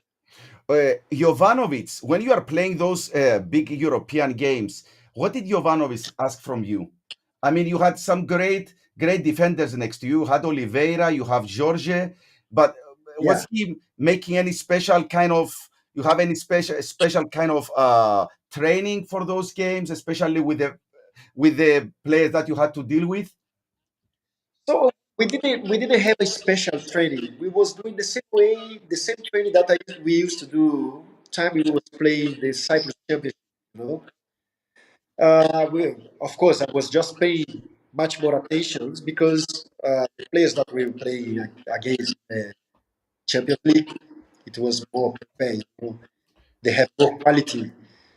Jovanovic, when you are playing those big European games, what did Jovanovic ask from you? I mean, you had some great defenders next to you. You had Oliveira, you have Jorge, but Yeah. was he making any special kind of? You have any special kind of training for those games, especially with the players that you had to deal with? So we didn't have a special training. We was doing the same way, the same training that we used to do time we was playing the Cyprus Championship. You know, of course I was just paying much more attention because the players that we were playing against the Champions League, it was more prepared. You know, they have more quality.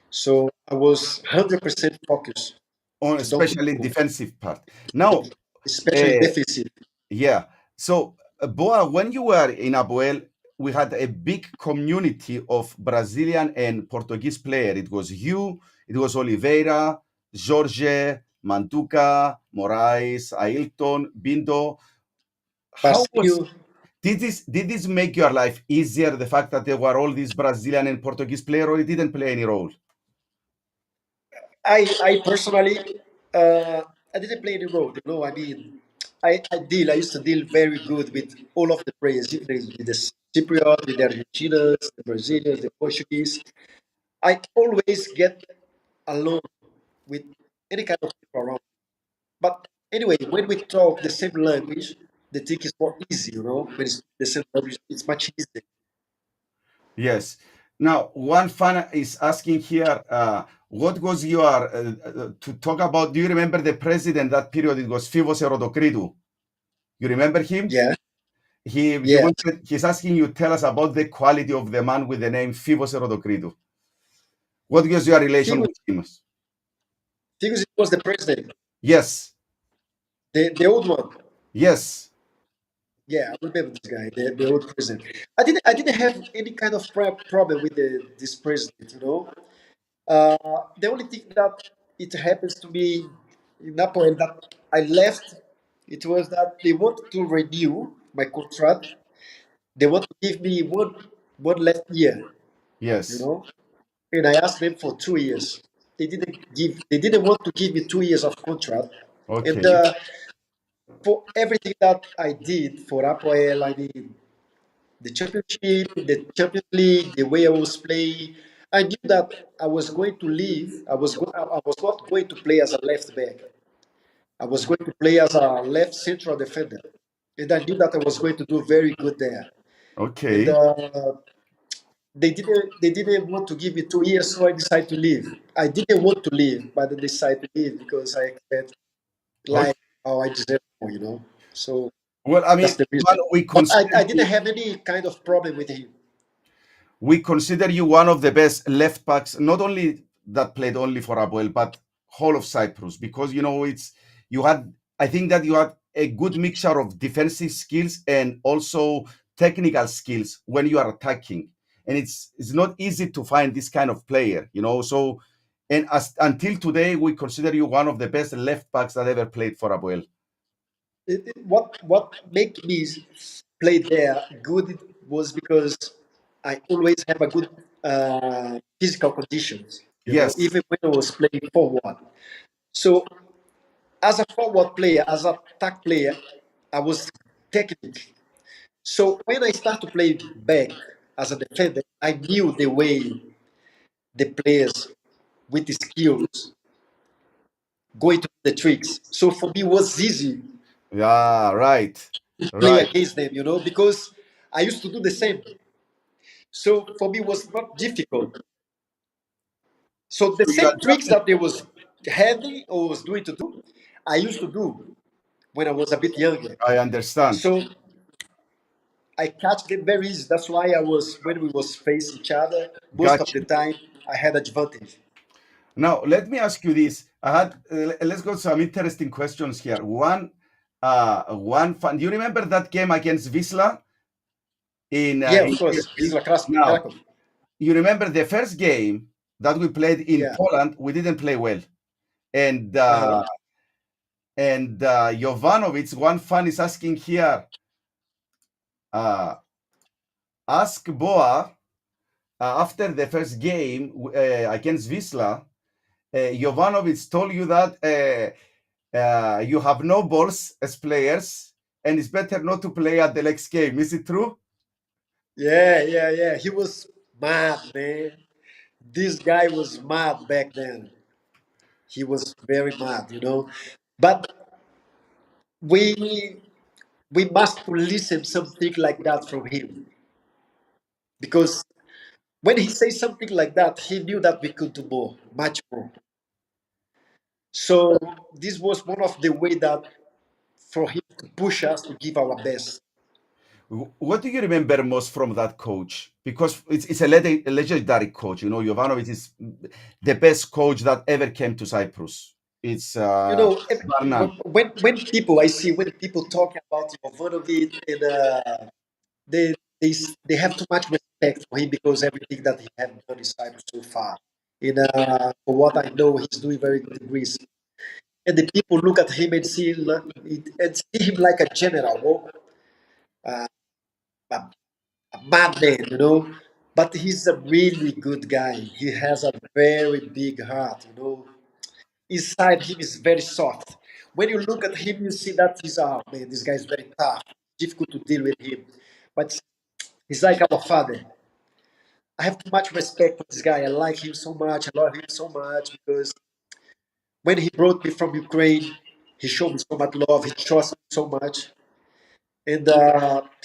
So I was 100% focused On to don't especially move, defensive part. Now, especially uh, defensive. yeah. So Boa, when you were in APOEL, we had a big community of Brazilian and Portuguese players. It was you, it was Oliveira, Jorge, Manduca, Moraes, Ailton, Bindo. How was Basilio, did this make your life easier? The fact that there were all these Brazilian and Portuguese players, or it didn't play any role? I personally, I didn't play any role. You know, I mean, I used to deal very good with all of the players, with the Cypriot, with the Argentinians, the Brazilians, the Portuguese. I always get along with any kind of people around. But anyway, when we talk the same language, the thing is more easy, you know. When it's the same language, it's much easier. Yes. Now, one fan is asking here, what was your, to talk about, do you remember the president that period? It was Fivos Erodokritou. You remember him? Yeah, He's asking you, tell us about the quality of the man with the name Fivos Erodokritou. What was your relation with him? Because it was the president, Yes. the old one. Yes. Yeah, I remember this guy, the old president. I didn't have any kind of problem with this president, you know. The only thing that it happens to me in Napoli and that I left, it was that they wanted to renew my contract. They want to give me one last year, you Yes. know. And I asked them for 2 years. They didn't want to give me 2 years of contract. Okay. And for everything that I did for APOEL, I mean the championship, the Champions League, the way I was playing, I knew that I was going to leave. I was not going to play as a left back. I was going to play as a left central defender, and I knew that I was going to do very good there. Okay. And they didn't want to give me 2 years, so I decided to leave. I didn't want to leave, but I decided to leave because I felt like how I deserve more, you know. So Well, I mean, that's the reason. we But consider I didn't have any kind of problem with him. we consider you one of the best left backs, not only that played only for APOEL, but whole of Cyprus, because you know I think that you had a good mixture of defensive skills and also technical skills when you are attacking. And it's not easy to find this kind of player, you know. So and until today, we consider you one of the best left backs that ever played for APOEL. What made me play there good was because I always have a good physical conditions. You know, Yes. even when I was playing forward. So as a forward player, as an attack player, I was technical. So when I start to play back as a defender, I knew the way the players with the skills going to the tricks. So for me, it was easy Yeah, right. to play Right. against them, you know, because I used to do the same. So for me, it was not difficult. So the You same tricks adjusted. that they was having or was doing to do, I used to do when I was a bit younger. I understand. So I catch them very easy. That's why I was when we was facing each other, most of Gotcha. the time I had advantage. Now, let me ask you this. Let's go to some interesting questions here. One fun. Do you remember that game against Wisla? Yeah, of course. Wisla Now, Krakow. you remember the first game that we played in Yeah. Poland, we didn't play well. And Uh-huh. Jovanovic, one fan is asking here, ask Boa, after the first game against Wisla, Jovanovic told you that you have no balls as players, and it's better not to play at the next game. Is it true? Yeah. He was mad, man. This guy was mad back then. He was very mad, you know. But we must listen something like that from him because when he says something like that, he knew that we could do more, much more. So this was one of the way that for him to push us to give our best. What do you remember most from that coach? Because it's a legendary coach. You know, Jovanovic is the best coach that ever came to Cyprus. It's You know, Barnum. when people talk about Jovanovic, and they they have too much respect for him because everything that he has done in Cyprus so far. And for what I know, he's doing very good in Greece. And the people look at him and see him like a general, uh, a, a madman, you know. But he's a really good guy. He has a very big heart, you know. Inside him is very soft. When you look at him, you see that he's man, this guy is very tough, difficult to deal with him. But he's like our father. I have too much respect for this guy. I like him so much. I love him so much because when he brought me from Ukraine, he showed me so much love. He trusted me so much, and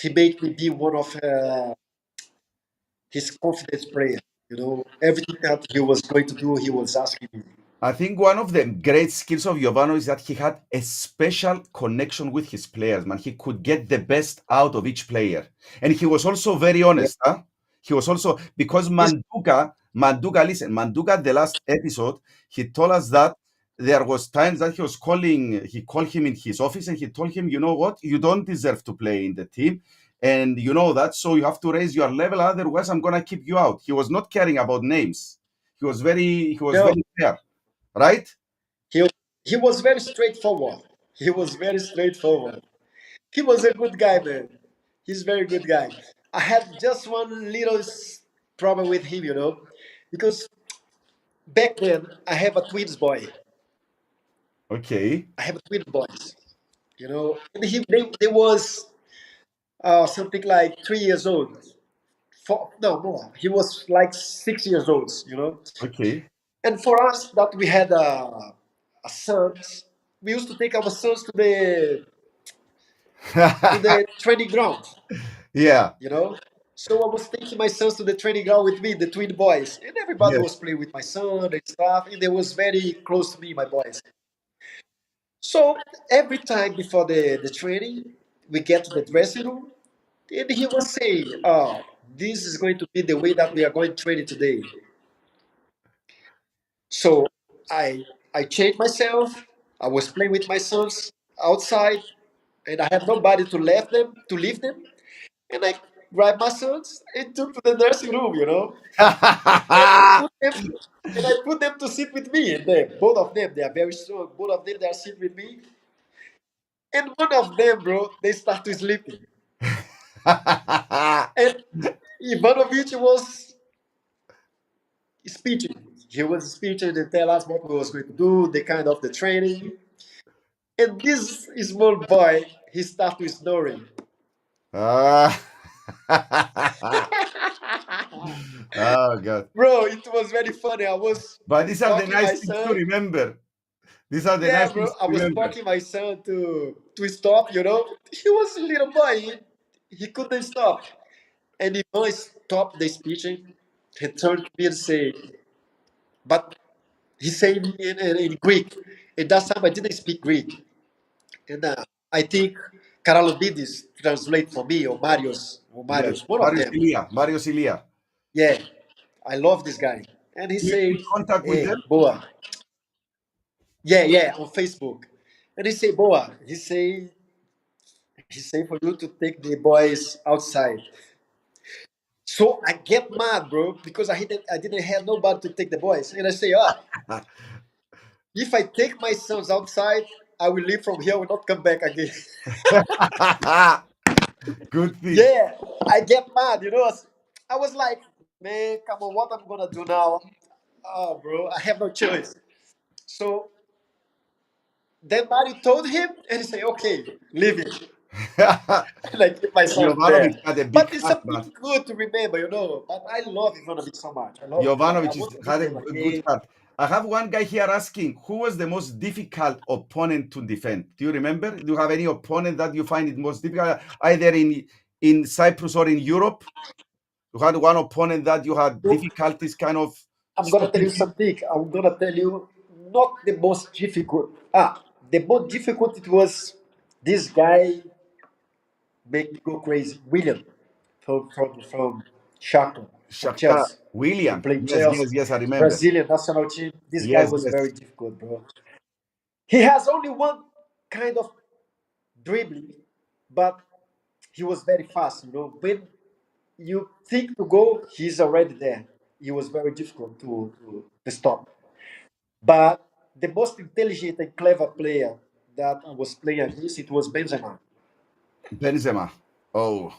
he made me be one of his confidence players. You know, everything that he was going to do, he was asking me. I think one of the great skills of Jovanovic is that he had a special connection with his players, man. He could get the best out of each player. And he was also very Yeah, honest, huh? He was also, because he's, Manduka, the last episode, he told us that there was times that he called him in his office and he told him, you know what, you don't deserve to play in the team. And you know that, so you have to raise your level, otherwise I'm gonna keep you out. He was not caring about names. He was no, very fair, right? he he was very straightforward. He was very straightforward. He was a good guy, man. He's a very good guy. I had just one little problem with him, you know, because back then I have a twins boy. Okay. I have twin boys, you know, and they was something like 3 years old. No, more. He was like 6 years old, you know. Okay. And for us, that we had a sons, we used to take our sons to the training ground, Yeah. you know. So I was taking my sons to the training ground with me, the twin boys, and everybody Yes. was playing with my son and stuff, and they was very close to me, my boys. So every time before the training, we get to the dressing room, and he was saying, "Oh, this is going to be the way that we are going to train it today." So I changed myself. I was playing with my sons outside, and I had nobody to leave them, and I grabbed my sons and took to the nursing room, you know, and I put them to sit with me. And both of them, they are very strong. Both of them, they are sitting with me. And one of them, bro, they start to sleeping. And Ivanovic was speeching. He was speeching and tell us what we was going to do, the kind of the training. And this small boy, he started snoring. Ah. Oh God. Bro, it was very funny. I was But these are the talking nice my things to son. remember. These are the Yeah, nice bro. things I to was remember. talking my son to stop, you know. He was a little boy. He couldn't stop. And he only stopped the speeching. He turned to me and said, but he said in Greek. At that time, I didn't speak Greek. And I think Karalobidis translate for me, or Yes. Marius, one of them. Mario Silia. Yeah, I love this guy. And he You in said, contact with "Hey, them? Boa." Yeah, yeah, on Facebook. And he say, "Boa." He say for you to take the boys outside. So I get mad, bro, because I didn't have nobody to take the boys. And I say, if I take my sons outside, I will leave from here. I will not come back again. Good thing. Yeah, I get mad, you know. I was like, man, come on, what I'm gonna do now? Oh, bro, I have no choice. So then Mario told him, and he said, okay, leave it. And I keep myself there. Jovanovic had a big But it's heart, man. something good to remember, you know. But I love Ivanovic so much. I love this guy. I Jovanovic want to had meet a him good again. heart. I have one guy here asking, who was the most difficult opponent to defend? Do you remember? Do you have any opponent that you find it most difficult, either in Cyprus or in Europe? You had one opponent that you had So difficulties kind of I'm gonna tell stopping you him? something. I'm gonna tell you not the most difficult. The most difficult it was this guy make me go crazy. William from Shakhtar, from Shakhtar, Chelsea. He William. played Yes, Chelsea, yes, yes, I remember. Brazilian national team. This guy Yes, was yes. very difficult, bro. He has only one kind of dribbling, but he was very fast. When you think to go, he's already there. He was very difficult to stop. But the most intelligent and clever player that I was playing against, it was Benzema. Benzema. Oh,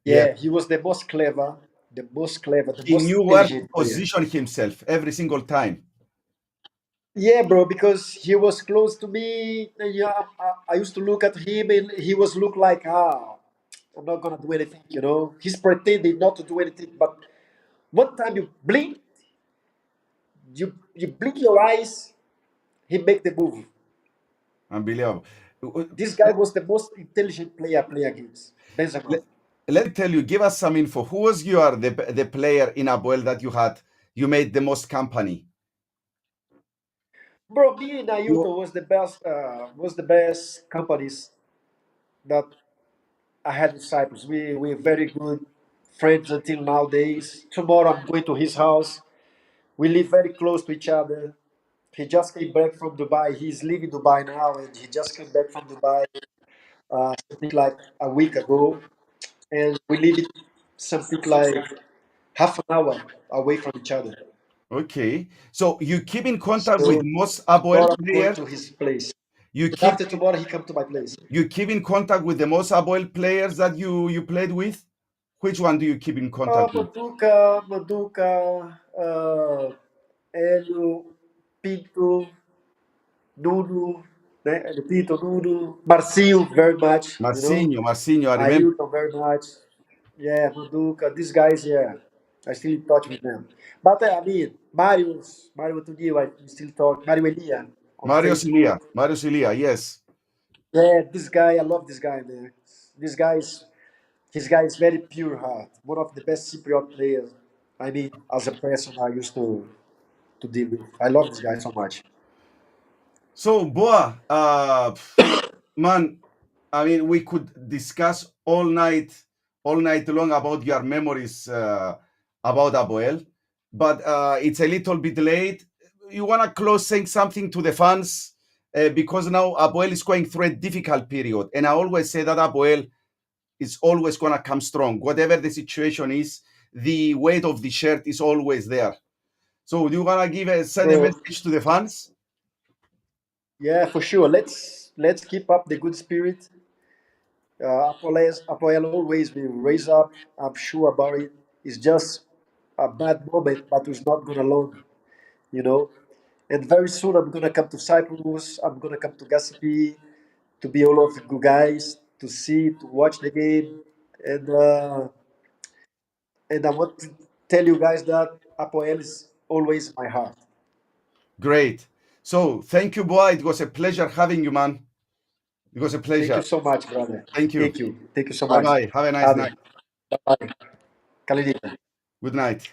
Yeah, he was the most clever, the most he most knew where to intelligent player. position himself every single time. Yeah, bro, because he was close to me. Yeah, I used to look at him, and he was look like, I'm not gonna do anything. He's pretending not to do anything, but one time you blink, you blink your eyes, he make the move. Unbelievable. This guy was the most intelligent player I play against. Benzema. Let me tell you, give us some info. Who was the player in APOEL that you made the most company? Bro, me and Ayuto was the best companies that I had in Cyprus. We're very good friends until nowadays. Tomorrow I'm going to his house. We live very close to each other. He just came back from Dubai. He's leaving Dubai now, and he just came back from Dubai something like a week ago. And we live something like half an hour away from each other. Okay. So you keep in contact with So most tomorrow APOEL I'm going players? to his place. You And keep after tomorrow he come to my place. you keep in contact with the most APOEL players that you played with? Which one do you keep in contact with? Maduka, Hélio, Pinto, Nuno, né? Pinto, Nuno, Marcinho, very much, Marcinho, I remember. Ailton, very much. Yeah, Maduka, these guys, yeah, I still in touch with them. But I mean, Mario Tunil, I still talk. Mario Elia on Facebook. Mario Silia, yes. Yeah, this guy, I love this guy, man. This guy is very pure heart. One of the best Cypriot players. I mean, as a person, I used to deal with. I love this guy so much. So, Boa, man, I mean, we could discuss all night long about your memories about APOEL, but it's a little bit late. You want to close saying something to the fans because now APOEL is going through a difficult period, and I always say that APOEL is always going to come strong. Whatever the situation is, the weight of the shirt is always there. So, do you want to send a So message to the fans? yeah, for sure. Let's keep up the good spirit. Apoel always will raise up. I'm sure about it. It's just a bad moment, but it's not gonna long, you know. And very soon I'm gonna come to Cyprus. I'm gonna come to Gassipi to be all of you guys to see to watch the game and. And I want to tell you guys that Apoel is always in my heart. Great. So, thank you, Boa. It was a pleasure having you, man. It was a Thank pleasure. you so much, brother. Thank you. Thank you so Bye much. bye. Have a nice Adi. night. Bye. Kalidita. Good night.